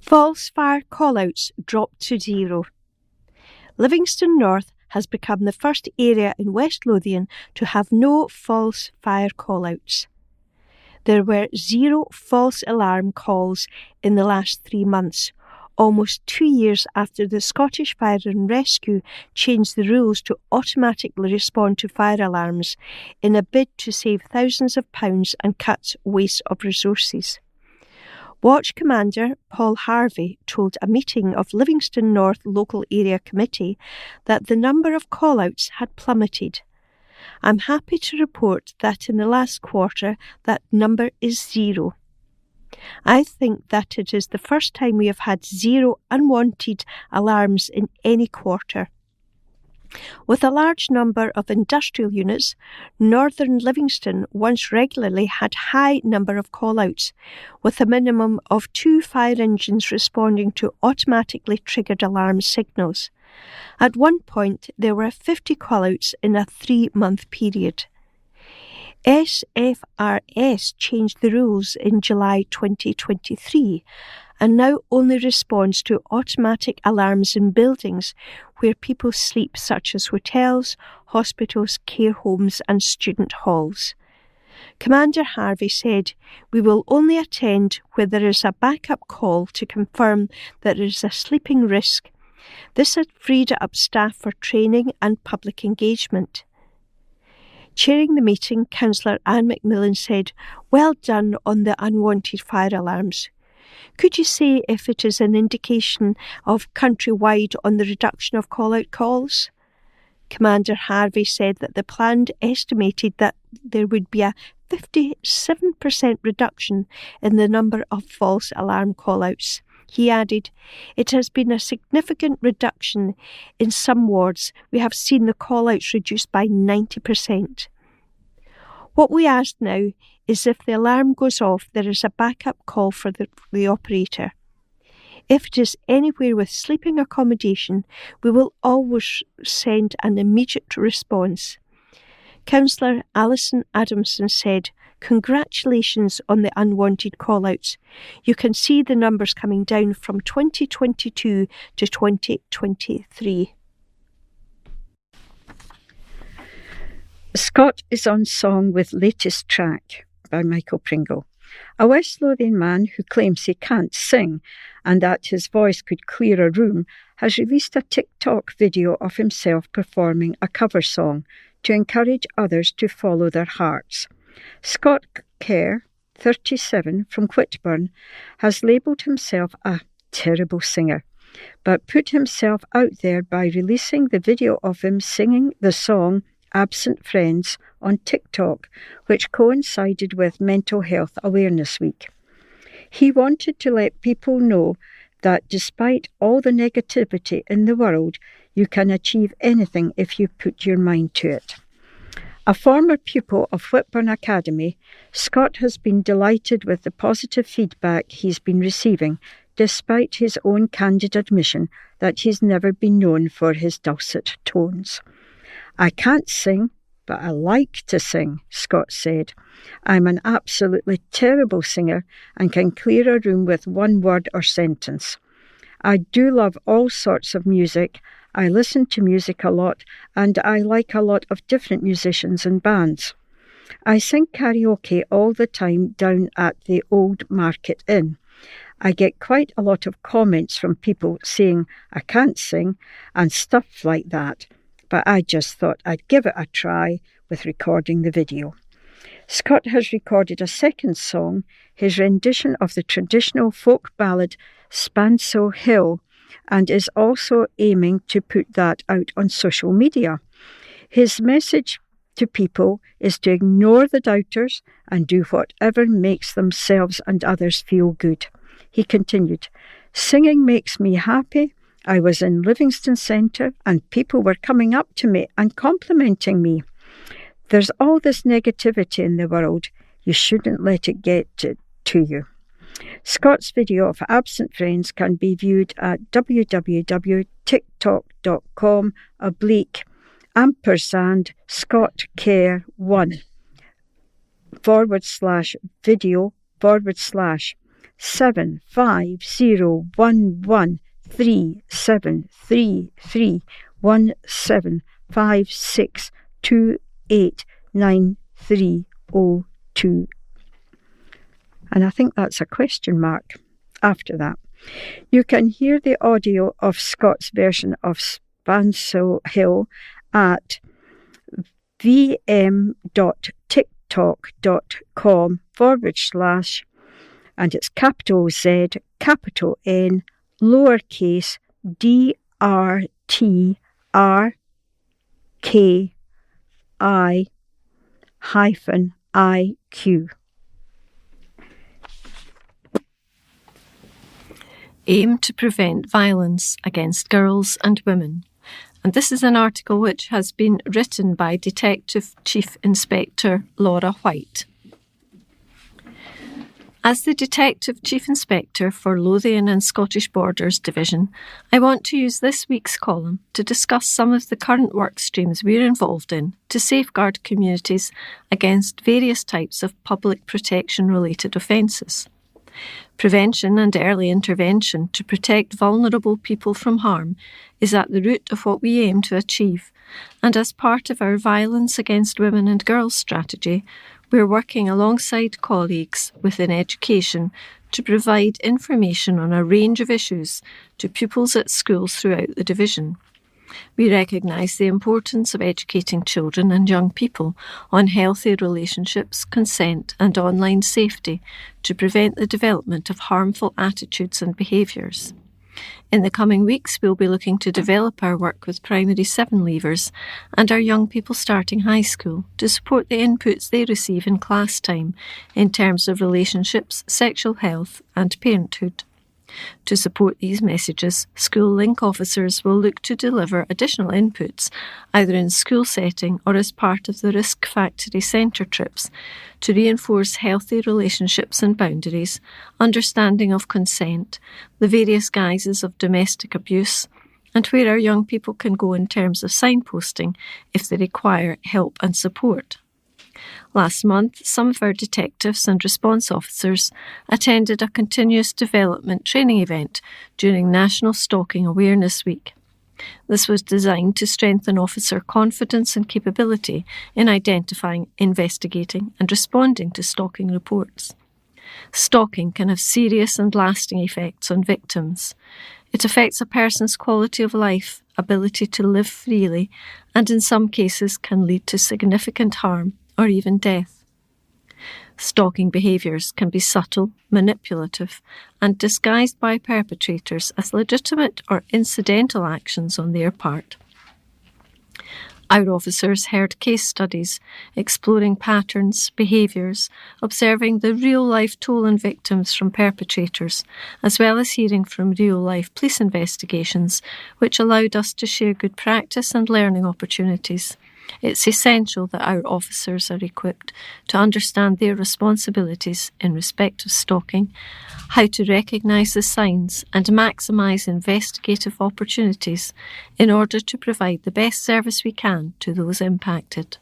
False fire call-outs dropped to 0. Livingston North has become the first area in West Lothian to have no false fire call-outs. There were 0 false alarm calls in the last 3 months, almost 2 years after the Scottish Fire and Rescue changed the rules to automatically respond to fire alarms in a bid to save thousands of pounds and cut waste of resources. Watch Commander Paul Harvey told a meeting of Livingston North Local Area Committee that the number of call-outs had plummeted. I'm happy to report that in the last quarter that number is 0. I think that it is the first time we have had 0 unwanted alarms in any quarter. With a large number of industrial units, Northern Livingston once regularly had high number of call-outs, with a minimum of 2 fire engines responding to automatically triggered alarm signals. At one point, there were 50 call-outs in a 3-month period. SFRS changed the rules in July 2023 and now only responds to automatic alarms in buildings where people sleep, such as hotels, hospitals, care homes and student halls. Commander Harvey said, "We will only attend where there is a backup call to confirm that there is a sleeping risk." This had freed up staff for training and public engagement. Chairing the meeting, Councillor Anne McMillan said, "Well done on the unwanted fire alarms. Could you say if it is an indication of countrywide on the reduction of call-out calls?" Commander Harvey said that the plan estimated that there would be a 57% reduction in the number of false alarm call-outs. He added, "It has been a significant reduction. In some wards, we have seen the call-outs reduced by 90%. What we ask now is if the alarm goes off, there is a backup call for the operator. If it is anywhere with sleeping accommodation, we will always send an immediate response." Councillor Alison Adamson said, "Congratulations on the unwanted call-outs. You can see the numbers coming down from 2022 to 2023. Scott is on song with latest track by Michael Pringle. A West Lothian man who claims he can't sing and that his voice could clear a room has released a TikTok video of himself performing a cover song to encourage others to follow their hearts. Scott Kerr, 37, from Whitburn, has labelled himself a terrible singer, but put himself out there by releasing the video of him singing the song Absent Friends on TikTok, which coincided with Mental Health Awareness Week. He wanted to let people know that despite all the negativity in the world, you can achieve anything if you put your mind to it. A former pupil of Whitburn Academy, Scott has been delighted with the positive feedback he's been receiving, despite his own candid admission that he's never been known for his dulcet tones. "I can't sing, but I like to sing," Scott said. "I'm an absolutely terrible singer and can clear a room with one word or sentence. I do love all sorts of music. I listen to music a lot and I like a lot of different musicians and bands. I sing karaoke all the time down at the Old Market Inn. I get quite a lot of comments from people saying I can't sing and stuff like that, but I just thought I'd give it a try with recording the video." Scott has recorded a second song, his rendition of the traditional folk ballad Spansel Hill, and is also aiming to put that out on social media. His message to people is to ignore the doubters and do whatever makes themselves and others feel good. He continued, "Singing makes me happy. I was in Livingston Centre and people were coming up to me and complimenting me. There's all this negativity in the world. You shouldn't let it get to you." Scott's video of absent friends can be viewed at www.tiktok.com/video/7501137331756289302. And I think that's a question mark after that. You can hear the audio of Scott's version of Spansel Hill at vm.tiktok.com/ and it's capital Z, capital N, lowercase DRTRKI-IQ. Aim to prevent violence against girls and women. And this is an article which has been written by Detective Chief Inspector Laura White. As the Detective Chief Inspector for Lothian and Scottish Borders Division, I want to use this week's column to discuss some of the current work streams we're involved in to safeguard communities against various types of public protection-related offences. Prevention and early intervention to protect vulnerable people from harm is at the root of what we aim to achieve, and as part of our Violence Against Women and Girls strategy, we're working alongside colleagues within education to provide information on a range of issues to pupils at schools throughout the division. We recognise the importance of educating children and young people on healthy relationships, consent and online safety to prevent the development of harmful attitudes and behaviours. In the coming weeks, we'll be looking to develop our work with primary 7 leavers and our young people starting high school to support the inputs they receive in class time in terms of relationships, sexual health and parenthood. To support these messages, school link officers will look to deliver additional inputs, either in school setting or as part of the Risk Factory Centre trips, to reinforce healthy relationships and boundaries, understanding of consent, the various guises of domestic abuse, and where our young people can go in terms of signposting if they require help and support. Last month, some of our detectives and response officers attended a continuous development training event during National Stalking Awareness Week. This was designed to strengthen officer confidence and capability in identifying, investigating and responding to stalking reports. Stalking can have serious and lasting effects on victims. It affects a person's quality of life, ability to live freely, and in some cases can lead to significant harm or even death. Stalking behaviours can be subtle, manipulative, and disguised by perpetrators as legitimate or incidental actions on their part. Our officers heard case studies exploring patterns, behaviours, observing the real-life toll on victims from perpetrators, as well as hearing from real-life police investigations, which allowed us to share good practice and learning opportunities. It's essential that our officers are equipped to understand their responsibilities in respect of stalking, how to recognise the signs and maximise investigative opportunities in order to provide the best service we can to those impacted.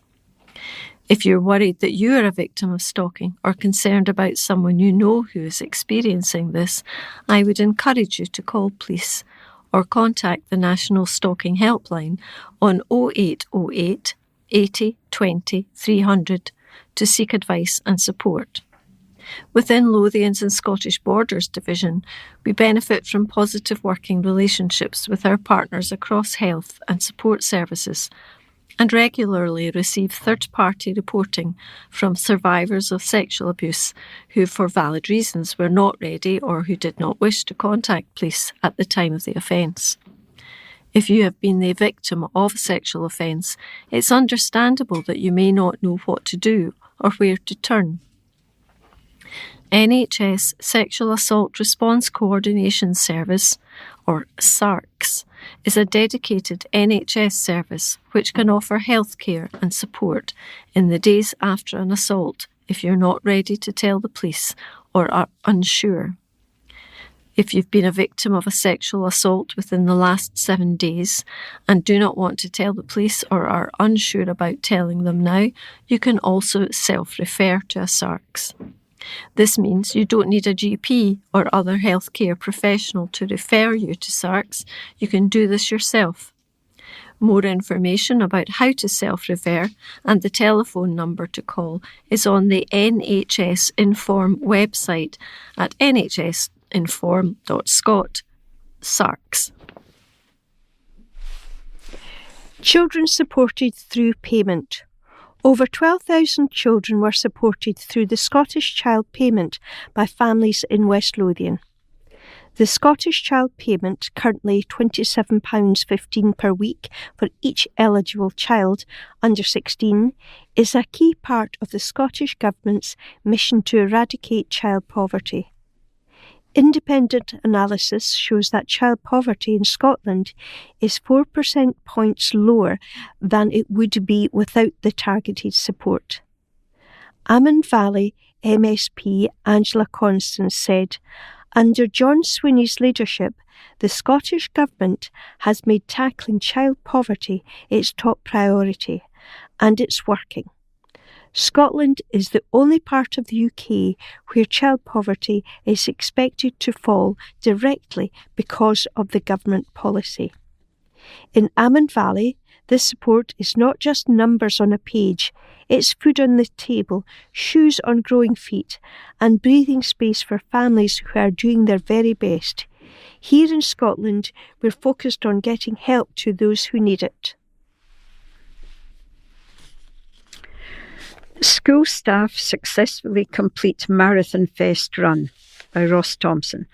If you're worried that you are a victim of stalking or concerned about someone you know who is experiencing this, I would encourage you to call police or contact the National Stalking Helpline on 0808 80 20 300 to seek advice and support. Within Lothians and Scottish Borders Division, we benefit from positive working relationships with our partners across health and support services, and regularly receive third-party reporting from survivors of sexual abuse who, for valid reasons, were not ready or who did not wish to contact police at the time of the offence. If you have been the victim of a sexual offence, it's understandable that you may not know what to do or where to turn. NHS Sexual Assault Response Coordination Service, or SARCS, is a dedicated NHS service which can offer healthcare and support in the days after an assault if you're not ready to tell the police or are unsure. If you've been a victim of a sexual assault within the last 7 days and do not want to tell the police or are unsure about telling them now, you can also self-refer to a SARCS. This means you don't need a GP or other healthcare professional to refer you to SARCS. You can do this yourself. More information about how to self-refer and the telephone number to call is on the NHS Inform website at nhsinform.scot. SARCS. Children supported through payment. Over 12,000 children were supported through the Scottish Child Payment by families in West Lothian. The Scottish Child Payment, currently £27.15 per week for each eligible child under 16, is a key part of the Scottish Government's mission to eradicate child poverty. Independent analysis shows that child poverty in Scotland is 4 percentage points lower than it would be without the targeted support. Amman Valley MSP Angela Constance said, "Under John Sweeney's leadership, the Scottish Government has made tackling child poverty its top priority, and it's working. Scotland is the only part of the UK where child poverty is expected to fall directly because of the government policy. In Amman Valley, this support is not just numbers on a page, it's food on the table, shoes on growing feet, and breathing space for families who are doing their very best. Here in Scotland, we're focused on getting help to those who need it." School staff successfully complete Marathon Fest run by Ross Thompson.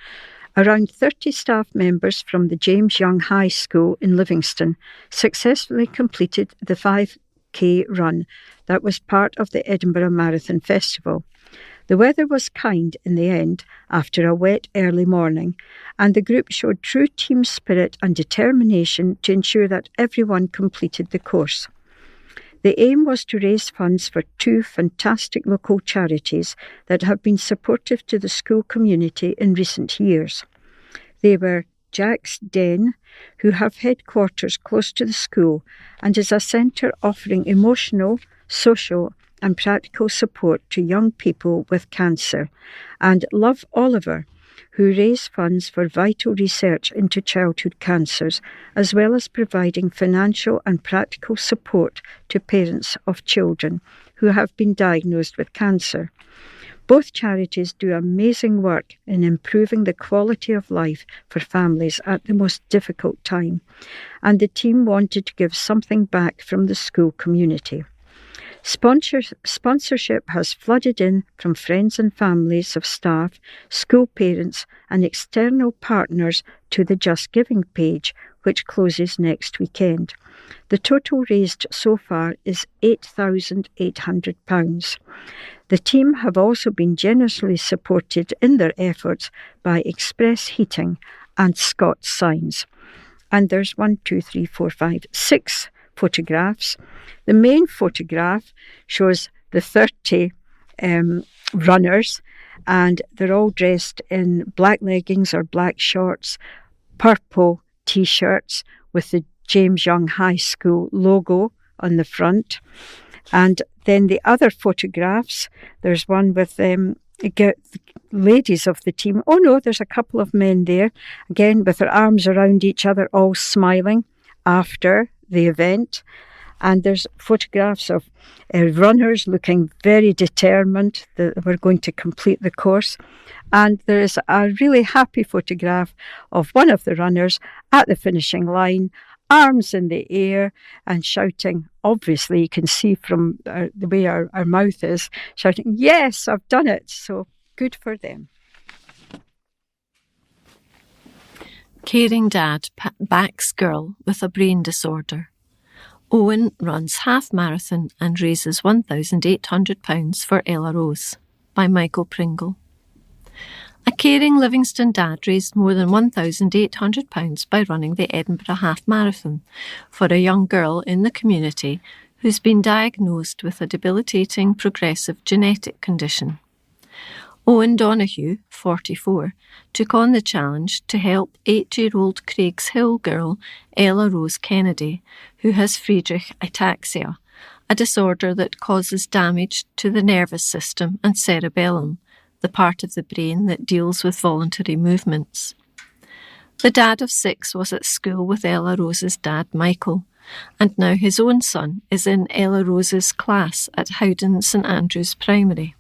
Around 30 staff members from the James Young High School in Livingston successfully completed the 5K run that was part of the Edinburgh Marathon Festival. The weather was kind in the end after a wet early morning, and the group showed true team spirit and determination to ensure that everyone completed the course. The aim was to raise funds for 2 fantastic local charities that have been supportive to the school community in recent years. They were Jack's Den, who have headquarters close to the school and is a centre offering emotional, social and practical support to young people with cancer, and Love Oliver, who raise funds for vital research into childhood cancers, as well as providing financial and practical support to parents of children who have been diagnosed with cancer. Both charities do amazing work in improving the quality of life for families at the most difficult time, and the team wanted to give something back from the school community. Sponsorship has flooded in from friends and families of staff, school parents and external partners to the Just Giving page, which closes next weekend. The total raised so far is £8,800. The team have also been generously supported in their efforts by Express Heating and Scott's Signs. And there's 6 photographs. The main photograph shows the 30 runners, and they're all dressed in black leggings or black shorts, purple t-shirts with the James Young High School logo on the front. And then the other photographs, there's one with ladies of the team. Oh no, there's a couple of men there, again with their arms around each other, all smiling after the event. And there's photographs of runners looking very determined that we're going to complete the course. And there is a really happy photograph of one of the runners at the finishing line, arms in the air and shouting. Obviously, you can see from the way our mouth is, shouting, "Yes, I've done it." So good for them. Caring dad backs girl with a brain disorder. Owen runs half marathon and raises £1,800 for Ella Rose, by Michael Pringle. A caring Livingston dad raised more than £1,800 by running the Edinburgh Half Marathon for a young girl in the community who's been diagnosed with a debilitating progressive genetic condition. Owen Donoghue, 44, took on the challenge to help 8-year-old Craigs Hill girl Ella Rose Kennedy, who has Friedreich ataxia, a disorder that causes damage to the nervous system and cerebellum, the part of the brain that deals with voluntary movements. The dad of 6 was at school with Ella Rose's dad, Michael, and now his own son is in Ella Rose's class at Howden St Andrews Primary.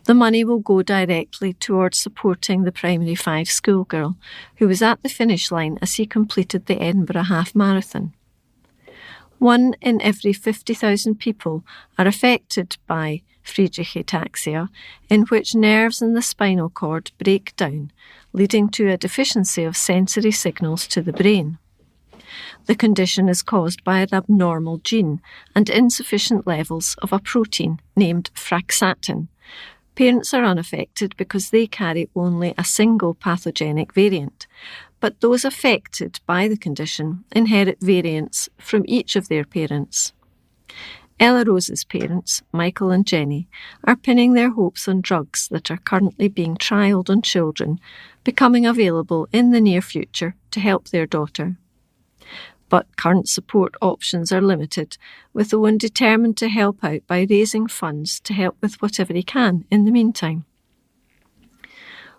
The money will go directly towards supporting the Primary 5 schoolgirl who was at the finish line as he completed the Edinburgh Half Marathon. 1 in every 50,000 people are affected by Friedreich ataxia, in which nerves in the spinal cord break down, leading to a deficiency of sensory signals to the brain. The condition is caused by an abnormal gene and insufficient levels of a protein named frataxin. Parents are unaffected because they carry only a single pathogenic variant, but those affected by the condition inherit variants from each of their parents. Ella Rose's parents, Michael and Jenny, are pinning their hopes on drugs that are currently being trialled on children, becoming available in the near future to help their daughter. But current support options are limited, with Owen determined to help out by raising funds to help with whatever he can in the meantime.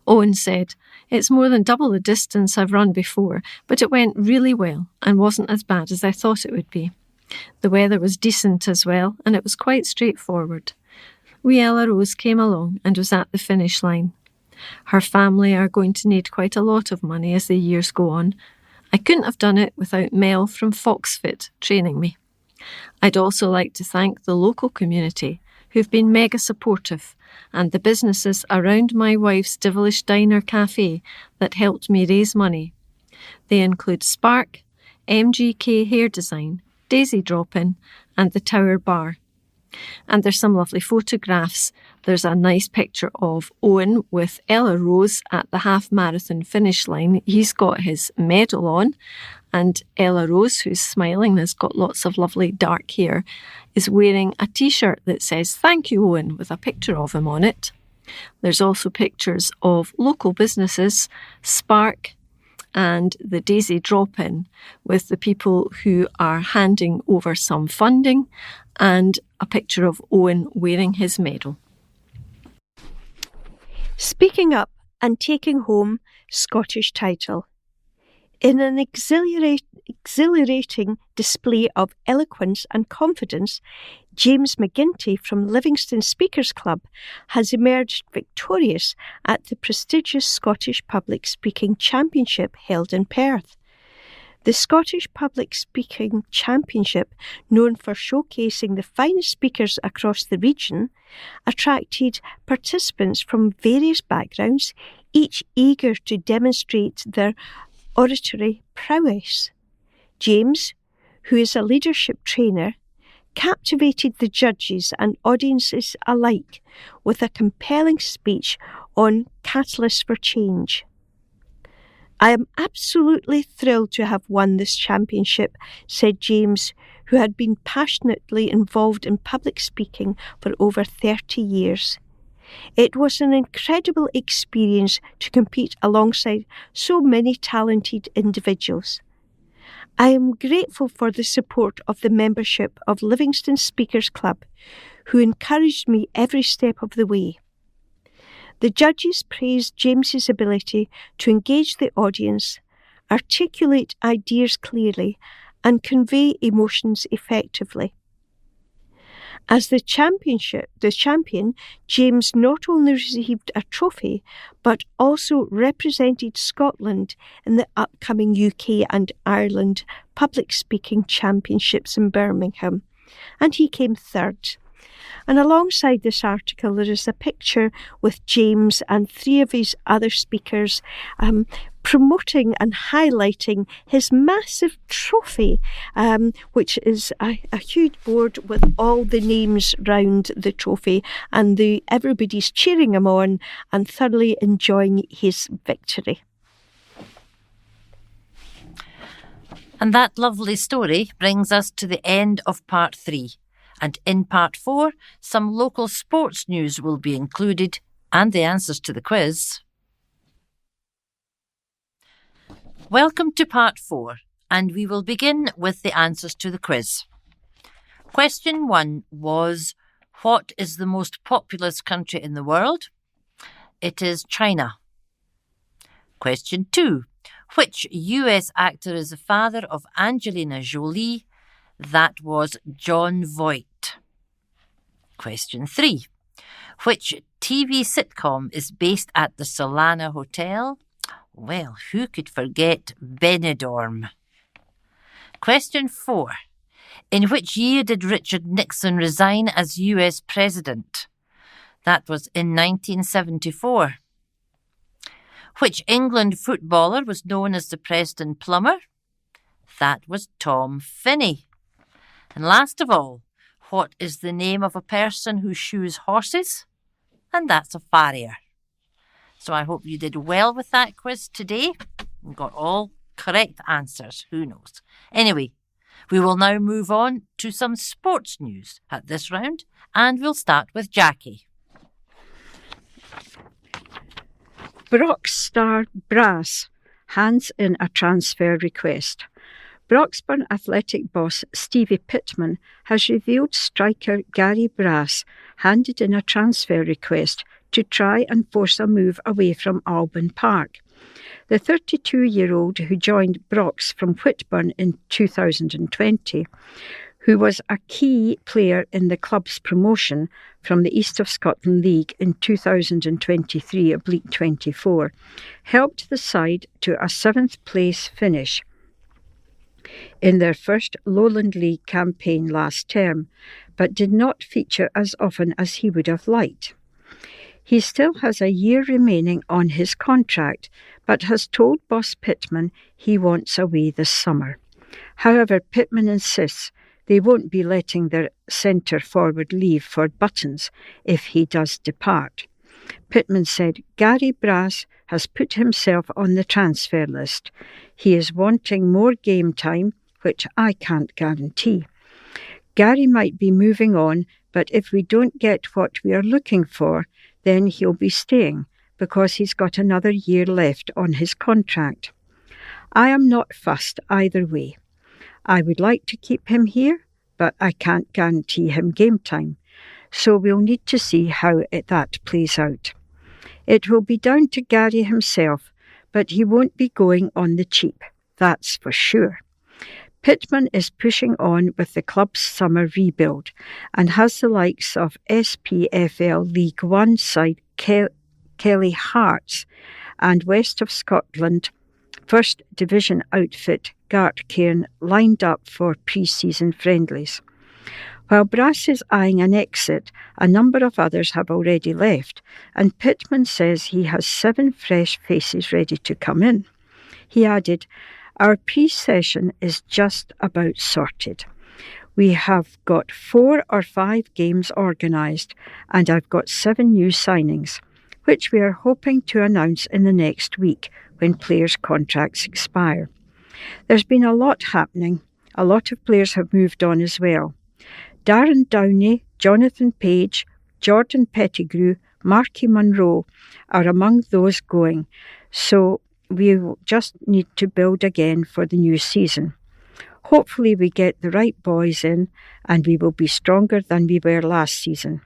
Owen said, "It's more than double the distance I've run before, but it went really well and wasn't as bad as I thought it would be. The weather was decent as well, and it was quite straightforward. Wee Ella Rose came along and was at the finish line. Her family are going to need quite a lot of money as the years go on. I couldn't have done it without Mel from Foxfit training me. I'd also like to thank the local community who've been mega supportive and the businesses around my wife's Devilish Diner Cafe that helped me raise money. They include Spark, MGK Hair Design, Daisy Drop-In and the Tower Bar." And there's some lovely photographs. There's a nice picture of Owen with Ella Rose at the half marathon finish line. He's got his medal on, and Ella Rose, who's smiling and has got lots of lovely dark hair, is wearing a t-shirt that says "Thank you, Owen," with a picture of him on it. There's also pictures of local businesses, Spark and the Daisy Drop-In, with the people who are handing over some funding, and a picture of Owen wearing his medal. Speaking up and taking home Scottish title. In an exhilarating display of eloquence and confidence, James McGinty from Livingston Speakers Club has emerged victorious at the prestigious Scottish Public Speaking Championship held in Perth. The Scottish Public Speaking Championship, known for showcasing the finest speakers across the region, attracted participants from various backgrounds, each eager to demonstrate their oratory prowess. James, who is a leadership trainer, captivated the judges and audiences alike with a compelling speech on catalysts for change. "I am absolutely thrilled to have won this championship," said James, who had been passionately involved in public speaking for over 30 years. "It was an incredible experience to compete alongside so many talented individuals. I am grateful for the support of the membership of Livingston Speakers Club, who encouraged me every step of the way." The judges praised James's ability to engage the audience, articulate ideas clearly, and convey emotions effectively. As the champion, James not only received a trophy, but also represented Scotland in the upcoming UK and Ireland Public Speaking Championships in Birmingham, and he came third. And alongside this article, there is a picture with James and 3 of his other speakers promoting and highlighting his massive trophy, which is a huge board with all the names round the trophy, and everybody's cheering him on and thoroughly enjoying his victory. And that lovely story brings us to the end of part 3. And in part 4, some local sports news will be included and the answers to the quiz. Welcome to part 4, and we will begin with the answers to the quiz. Question 1 was, what is the most populous country in the world? It is China. Question 2, which US actor is the father of Angelina Jolie? That was Jon Voight. Question 3. Which TV sitcom is based at the Solana Hotel? Well, who could forget Benidorm? Question 4. In which year did Richard Nixon resign as US President? That was in 1974. Which England footballer was known as the Preston Plumber? That was Tom Finney. And last of all, what is the name of a person who shoes horses? And that's a farrier. So I hope you did well with that quiz today and got all correct answers. Who knows? Anyway, we will now move on to some sports news at this round, and we'll start with Jackie. Brock's star Brass hands in a transfer request. Broxburn Athletic boss Stevie Pittman has revealed striker Gary Brass handed in a transfer request to try and force a move away from Alban Park. The 32-year-old who joined Brox from Whitburn in 2020, who was a key player in the club's promotion from the East of Scotland League in 2023/24, helped the side to a 7th place finish in their first Lowland League campaign last term, but did not feature as often as he would have liked. He still has a year remaining on his contract, but has told boss Pittman he wants away this summer. However, Pittman insists they won't be letting their centre-forward leave for buttons if he does depart. Pittman said Gary Brass has put himself on the transfer list. He is wanting more game time, which I can't guarantee. Gary might be moving on, but if we don't get what we are looking for, then he'll be staying because he's got another year left on his contract. I am not fussed either way. I would like to keep him here, but I can't guarantee him game time. So we'll need to see how that plays out. It will be down to Gary himself, but he won't be going on the cheap, that's for sure. Pittman is pushing on with the club's summer rebuild and has the likes of SPFL League One side Kelly Hearts and West of Scotland First Division outfit Gartcairn lined up for pre-season friendlies. While Brass is eyeing an exit, a number of others have already left, and Pittman says he has 7 fresh faces ready to come in. He added, "Our pre-session is just about sorted. We have got 4 or 5 games organised, and I've got 7 new signings, which we are hoping to announce in the next week when players' contracts expire. There's been a lot happening. A lot of players have moved on as well. Darren Downey, Jonathan Page, Jordan Pettigrew, Marky Munro are among those going, so we will just need to build again for the new season. Hopefully we get the right boys in and we will be stronger than we were last season.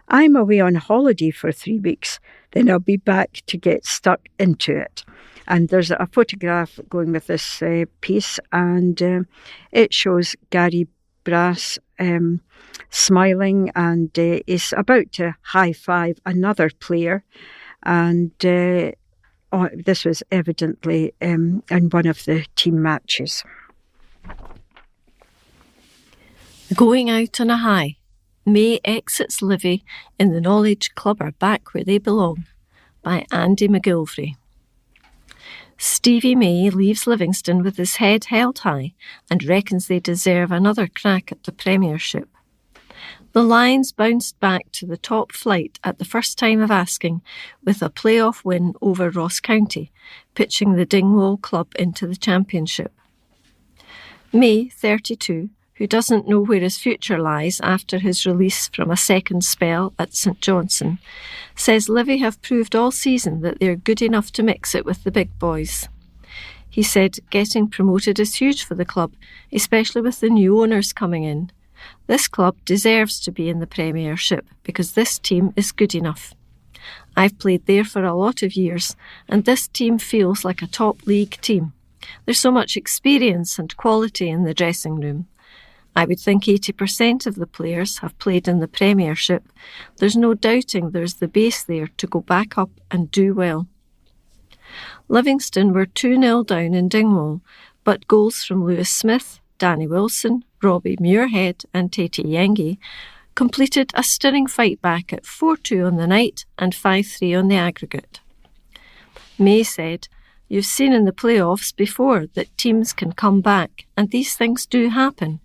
I'm away on holiday for 3 weeks, then I'll be back to get stuck into it." And there's a photograph going with this piece, and it shows Gary brass, smiling, and is about to high-five another player. And this was evidently in one of the team matches. Going out on a high, May exits Livy in the knowledge clubber back where they belong, by Andy McGilvray. Stevie May leaves Livingston with his head held high and reckons they deserve another crack at the Premiership. The Lions bounced back to the top flight at the first time of asking with a playoff win over Ross County, pitching the Dingwall club into the Championship. May, 32, who doesn't know where his future lies after his release from a second spell at St Johnstone, says Livy have proved all season that they're good enough to mix it with the big boys. He said getting promoted is huge for the club, especially with the new owners coming in. This club deserves to be in the Premiership because this team is good enough. I've played there for a lot of years and this team feels like a top league team. There's so much experience and quality in the dressing room. I would think 80% of the players have played in the Premiership. There's no doubting there's the base there to go back up and do well. Livingston were 2-0 down in Dingwall, but goals from Lewis Smith, Danny Wilson, Robbie Muirhead and Tati Yengi completed a stirring fight back at 4-2 on the night and 5-3 on the aggregate. May said, "You've seen in the playoffs before that teams can come back and these things do happen.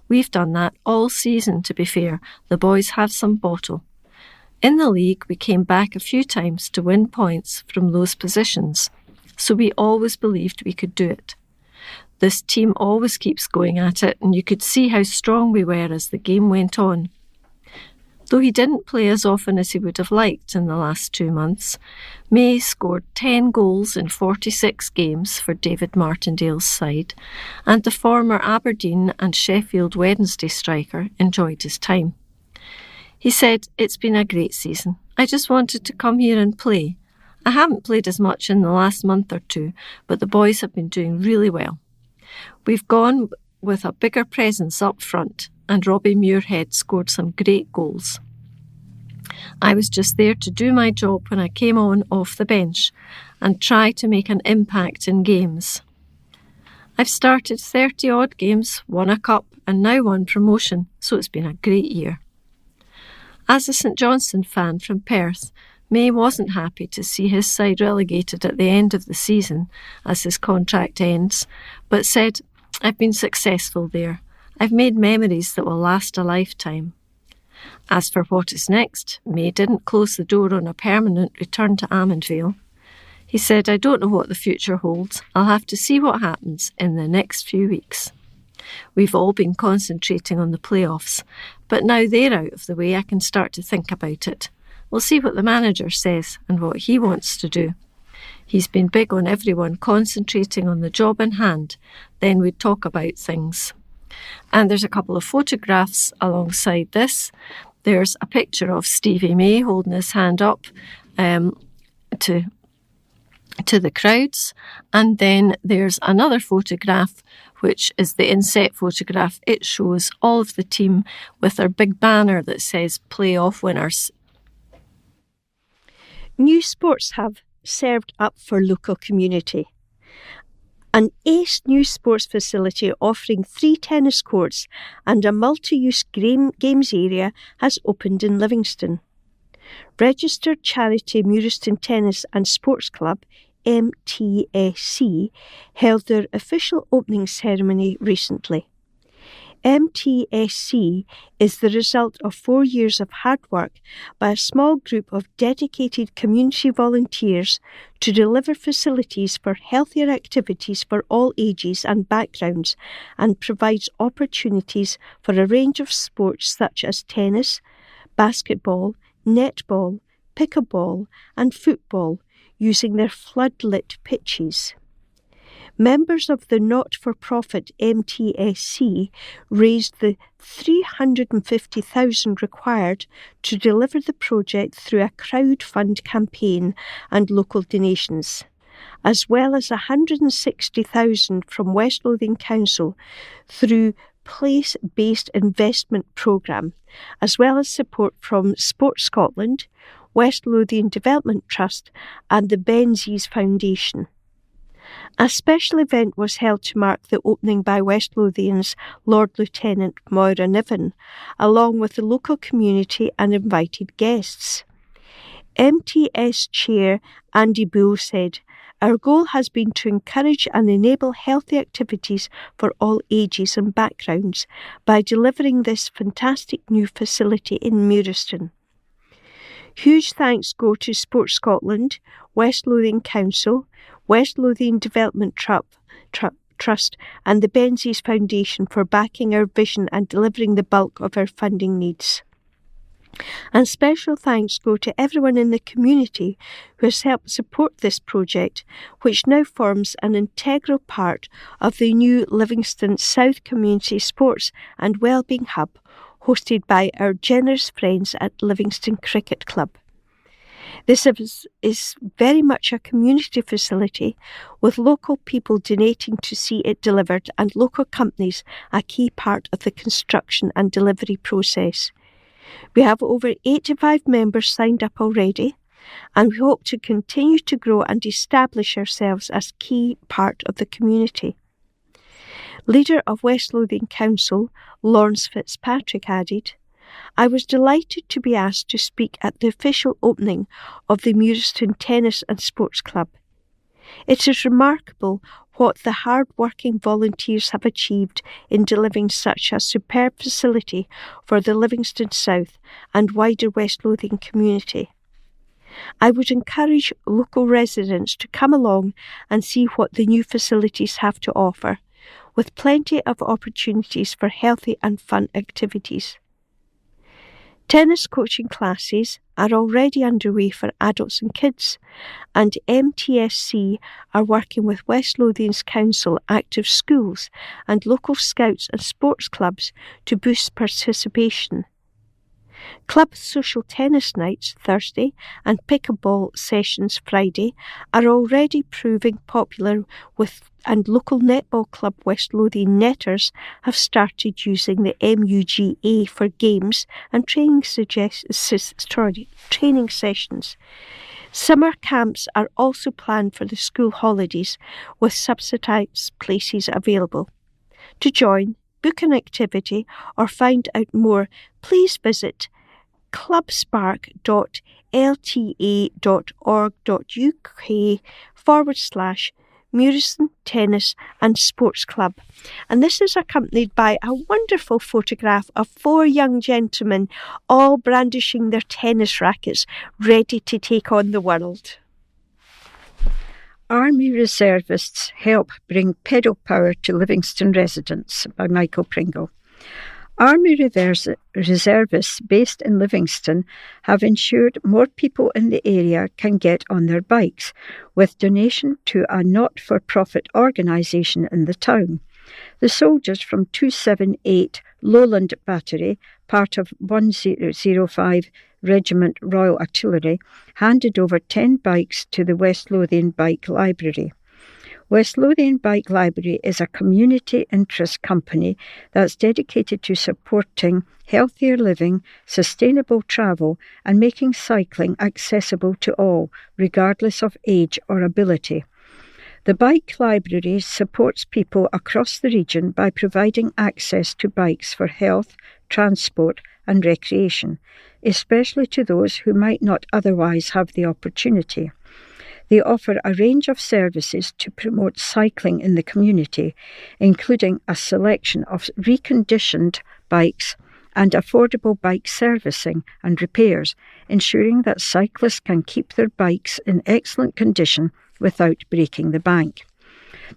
We've done that all season, to be fair. The boys have some bottle. In the league, we came back a few times to win points from those positions, so we always believed we could do it. This team always keeps going at it, and you could see how strong we were as the game went on." Though he didn't play as often as he would have liked in the last 2 months, May scored 10 goals in 46 games for David Martindale's side, and the former Aberdeen and Sheffield Wednesday striker enjoyed his time. He said, "It's been a great season. I just wanted to come here and play. I haven't played as much in the last month or two, but the boys have been doing really well. We've gone with a bigger presence up front, and Robbie Muirhead scored some great goals. I was just there to do my job when I came on off the bench and try to make an impact in games. I've started 30-odd games, won a cup and now won promotion, so it's been a great year." As a St Johnstone fan from Perth, May wasn't happy to see his side relegated at the end of the season as his contract ends, but said, "I've been successful there. I've made memories that will last a lifetime." As for what is next, May didn't close the door on a permanent return to Almondvale. He said, "I don't know what the future holds. I'll have to see what happens in the next few weeks. We've all been concentrating on the playoffs, but now they're out of the way, I can start to think about it. We'll see what the manager says and what he wants to do. He's been big on everyone concentrating on the job in hand. Then we'd talk about things." And there's a couple of photographs alongside this. There's a picture of Stevie May holding his hand up to the crowds. And then there's another photograph, which is the inset photograph. It shows all of the team with their big banner that says playoff winners. New sports have served up for local community. An ace new sports facility offering 3 tennis courts and a multi-use games area has opened in Livingston. Registered charity Muirston Tennis and Sports Club, MTSC, held their official opening ceremony recently. MTSC is the result of 4 years of hard work by a small group of dedicated community volunteers to deliver facilities for healthier activities for all ages and backgrounds, and provides opportunities for a range of sports such as tennis, basketball, netball, pickleball and football using their floodlit pitches. Members of the not-for-profit MTSC raised the $350,000 required to deliver the project through a crowdfund campaign and local donations, as well as $160,000 from West Lothian Council through place-based investment programme, as well as support from Sport Scotland, West Lothian Development Trust and the Benzies Foundation. A special event was held to mark the opening by West Lothian's Lord Lieutenant Moira Niven, along with the local community and invited guests. MTS Chair Andy Bull said, "Our goal has been to encourage and enable healthy activities for all ages and backgrounds by delivering this fantastic new facility in Muirston." Huge thanks go to Sport Scotland, West Lothian Council, West Lothian Development Trust and the Benzies Foundation for backing our vision and delivering the bulk of our funding needs. And special thanks go to everyone in the community who has helped support this project, which now forms an integral part of the new Livingston South Community Sports and Wellbeing Hub, hosted by our generous friends at Livingston Cricket Club. This is very much a community facility, with local people donating to see it delivered and local companies a key part of the construction and delivery process. We have over 85 members signed up already, and we hope to continue to grow and establish ourselves as a key part of the community. Leader of West Lothian Council, Lawrence Fitzpatrick, added, "I was delighted to be asked to speak at the official opening of the Muirston Tennis and Sports Club. It is remarkable what the hard-working volunteers have achieved in delivering such a superb facility for the Livingston South and wider West Lothian community. I would encourage local residents to come along and see what the new facilities have to offer, with plenty of opportunities for healthy and fun activities. Tennis coaching classes are already underway for adults and kids, and MTSC are working with West Lothian's Council Active Schools and local scouts and sports clubs to boost participation. Club social tennis nights Thursday and pickleball sessions Friday are already proving popular and local netball club West Lothian Netters have started using the MUGA for games and training sessions. Summer camps are also planned for the school holidays, with subsidised places available. To join, book an activity or find out more, please visit clubspark.lta.org.uk/Muirston Tennis and Sports Club. And this is accompanied by a wonderful photograph of 4 young gentlemen all brandishing their tennis rackets, ready to take on the world. Army Reservists Help Bring Pedal Power to Livingston Residents by Michael Pringle. Army reservists based in Livingston have ensured more people in the area can get on their bikes, with donation to a not-for-profit organisation in the town. The soldiers from 278 Lowland Battery, part of 105 Regiment Royal Artillery, handed over 10 bikes to the West Lothian Bike Library. West Lothian Bike Library is a community interest company that's dedicated to supporting healthier living, sustainable travel and making cycling accessible to all, regardless of age or ability. The Bike Library supports people across the region by providing access to bikes for health, transport and recreation, especially to those who might not otherwise have the opportunity. They offer a range of services to promote cycling in the community, including a selection of reconditioned bikes and affordable bike servicing and repairs, ensuring that cyclists can keep their bikes in excellent condition without breaking the bank.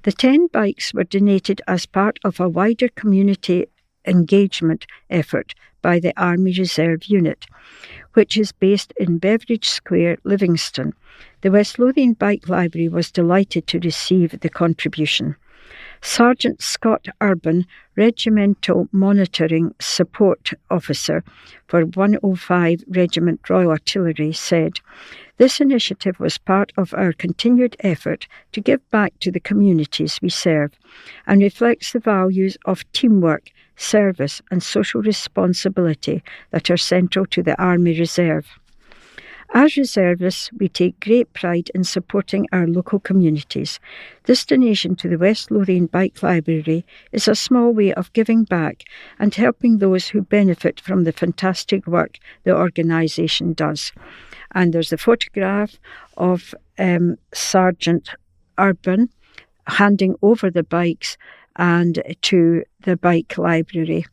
The 10 bikes were donated as part of a wider community engagement effort by the Army Reserve Unit, which is based in Beveridge Square, Livingston. The West Lothian Bike Library was delighted to receive the contribution. Sergeant Scott Urban, Regimental Monitoring Support Officer for 105 Regiment Royal Artillery, said, "This initiative was part of our continued effort to give back to the communities we serve and reflects the values of teamwork, service and social responsibility that are central to the Army Reserve. As reservists, we take great pride in supporting our local communities. This donation to the West Lothian Bike Library is a small way of giving back and helping those who benefit from the fantastic work the organisation does." And there's a photograph of Sergeant Urban handing over the bikes and to the bike library.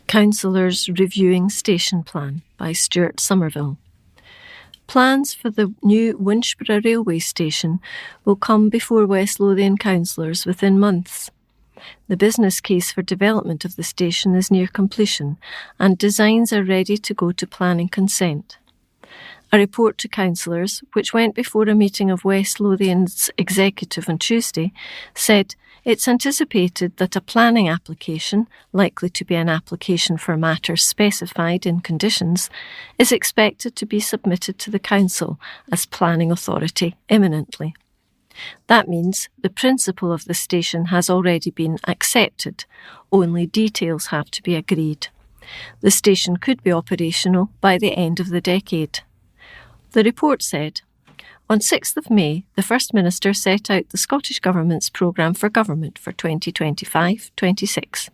Councillors reviewing station plan by Stuart Somerville. Plans for the new Winchborough railway station will come before West Lothian councillors within months. The business case for development of the station is near completion and designs are ready to go to planning consent. A report to councillors, which went before a meeting of West Lothian's executive on Tuesday, said it's anticipated that a planning application, likely to be an application for matters specified in conditions, is expected to be submitted to the council as planning authority imminently. That means the principle of the station has already been accepted, only details have to be agreed. The station could be operational by the end of the decade. The report said, on 6th of May, the First Minister set out the Scottish Government's programme for government for 2025-26.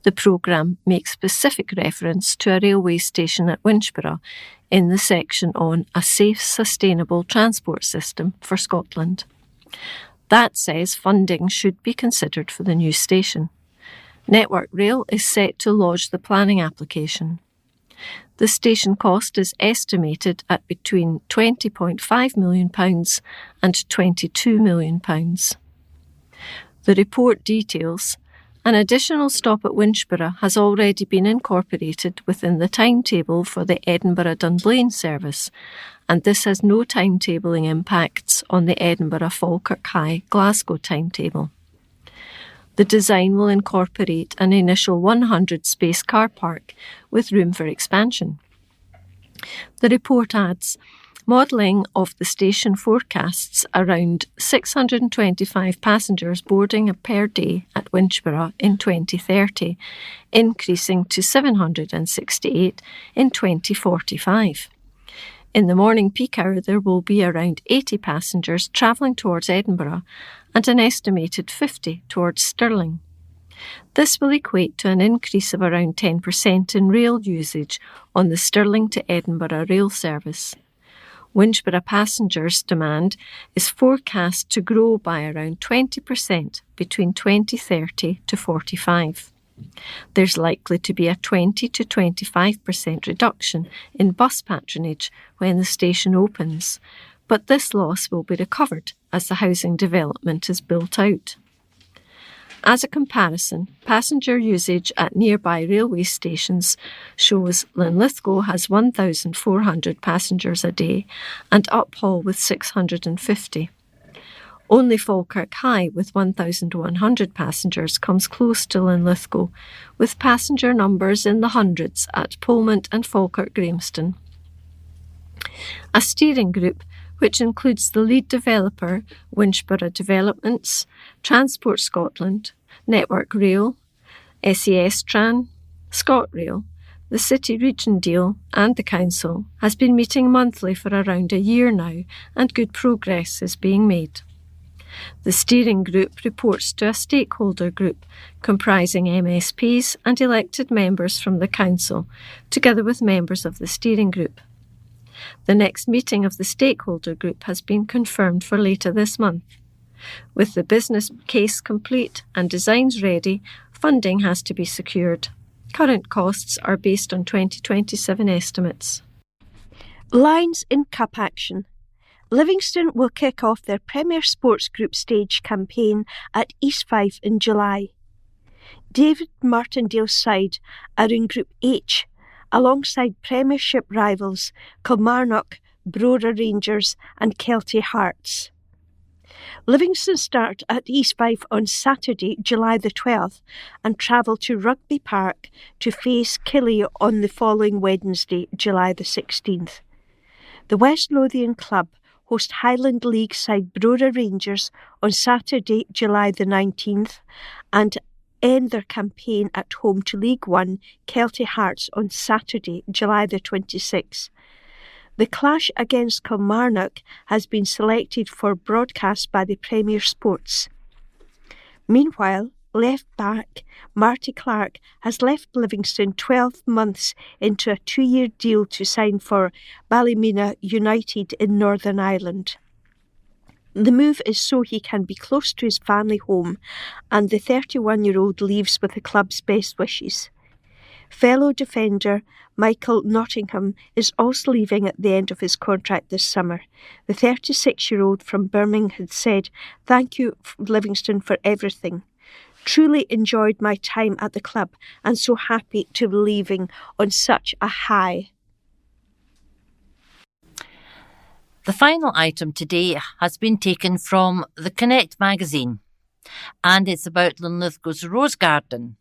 The programme makes specific reference to a railway station at Winchborough in the section on a safe, sustainable transport system for Scotland. That says funding should be considered for the new station. Network Rail is set to lodge the planning application. The station cost is estimated at between £20.5 million and £22 million. The report details an additional stop at Winchborough has already been incorporated within the timetable for the Edinburgh-Dunblane service, and this has no timetabling impacts on the Edinburgh-Falkirk High-Glasgow timetable. The design will incorporate an initial 100-space car park with room for expansion. The report adds, modelling of the station forecasts around 625 passengers boarding per day at Winchborough in 2030, increasing to 768 in 2045. In the morning peak hour, there will be around 80 passengers travelling towards Edinburgh and an estimated 50 towards Stirling. This will equate to an increase of around 10% in rail usage on the Stirling to Edinburgh rail service. Winchborough passengers' demand is forecast to grow by around 20% between 2030 to 45. There's likely to be a 20 to 25% reduction in bus patronage when the station opens, but this loss will be recovered as the housing development is built out. As a comparison, passenger usage at nearby railway stations shows Linlithgow has 1,400 passengers a day and Uphall with 650. Only Falkirk High with 1,100 passengers comes close to Linlithgow, with passenger numbers in the hundreds at Polmont and Falkirk Grahamston. A steering group, which includes the lead developer, Winchborough Developments, Transport Scotland, Network Rail, SES Tran, ScotRail, the City Region Deal and the Council, has been meeting monthly for around a year now, and good progress is being made. The steering group reports to a stakeholder group comprising MSPs and elected members from the council, together with members of the steering group. The next meeting of the stakeholder group has been confirmed for later this month. With the business case complete and designs ready, funding has to be secured. Current costs are based on 2027 estimates. Lines in Cup action. Livingston will kick off their Premier Sports Group stage campaign at East Fife in July. David Martindale's side are in Group H, alongside Premiership rivals Kilmarnock, Brora Rangers and Kelty Hearts. Livingston start at East Fife on Saturday, July the 12th, and travel to Rugby Park to face Killie on the following Wednesday, July the 16th. The West Lothian club host Highland League side Brora Rangers on Saturday, July the 19th, and end their campaign at home to League One Kelty Hearts on Saturday, July the 26th. The clash against Kilmarnock has been selected for broadcast by the Premier Sports. Meanwhile, left back Marty Clark has left Livingston 12 months into a 2-year deal to sign for Ballymena United in Northern Ireland. The move is so he can be close to his family home, and the 31-year-old leaves with the club's best wishes. Fellow defender Michael Nottingham is also leaving at the end of his contract this summer. The 36-year-old from Birmingham had said, "Thank you, Livingston, for everything. Truly enjoyed my time at the club and so happy to be leaving on such a high." The final item today has been taken from the Connect magazine, and it's about Linlithgow's Rose Garden.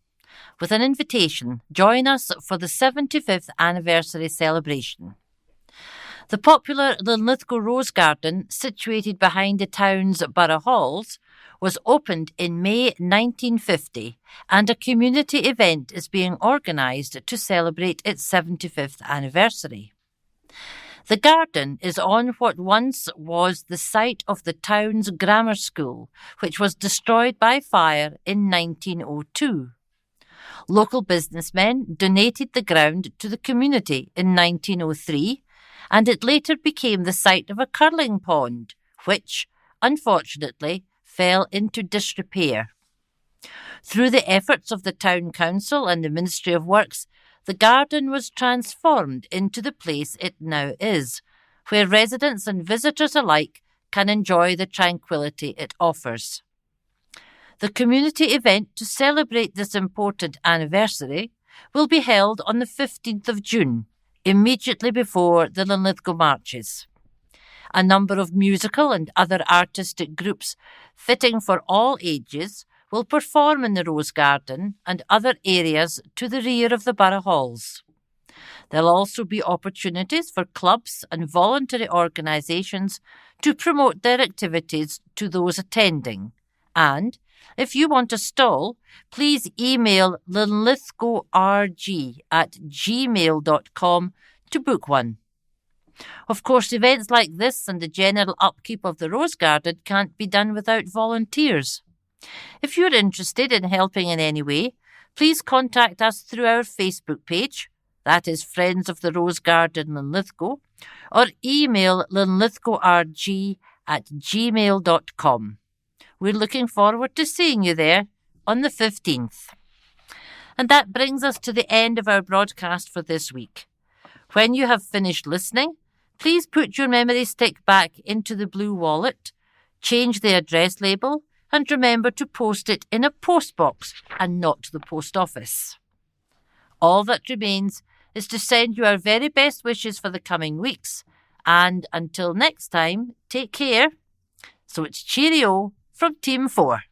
With an invitation, join us for the 75th anniversary celebration. The popular Linlithgow Rose Garden, situated behind the town's borough halls, was opened in May 1950, and a community event is being organised to celebrate its 75th anniversary. The garden is on what once was the site of the town's grammar school, which was destroyed by fire in 1902. Local businessmen donated the ground to the community in 1903, and it later became the site of a curling pond, which, unfortunately, fell into disrepair. Through the efforts of the Town Council and the Ministry of Works, the garden was transformed into the place it now is, where residents and visitors alike can enjoy the tranquility it offers. The community event to celebrate this important anniversary will be held on the 15th of June, immediately before the Linlithgow marches. A number of musical and other artistic groups fitting for all ages will perform in the Rose Garden and other areas to the rear of the borough halls. There'll also be opportunities for clubs and voluntary organisations to promote their activities to those attending. And if you want a stall, please email linlithgowrg@gmail.com to book one. Of course, events like this and the general upkeep of the Rose Garden can't be done without volunteers. If you're interested in helping in any way, please contact us through our Facebook page, that is Friends of the Rose Garden Linlithgow, or email linlithgowrg@gmail.com. We're looking forward to seeing you there on the 15th. And that brings us to the end of our broadcast for this week. When you have finished listening, please put your memory stick back into the blue wallet, change the address label, and remember to post it in a postbox and not to the post office. All that remains is to send you our very best wishes for the coming weeks, and until next time, take care. So it's cheerio from Team 4.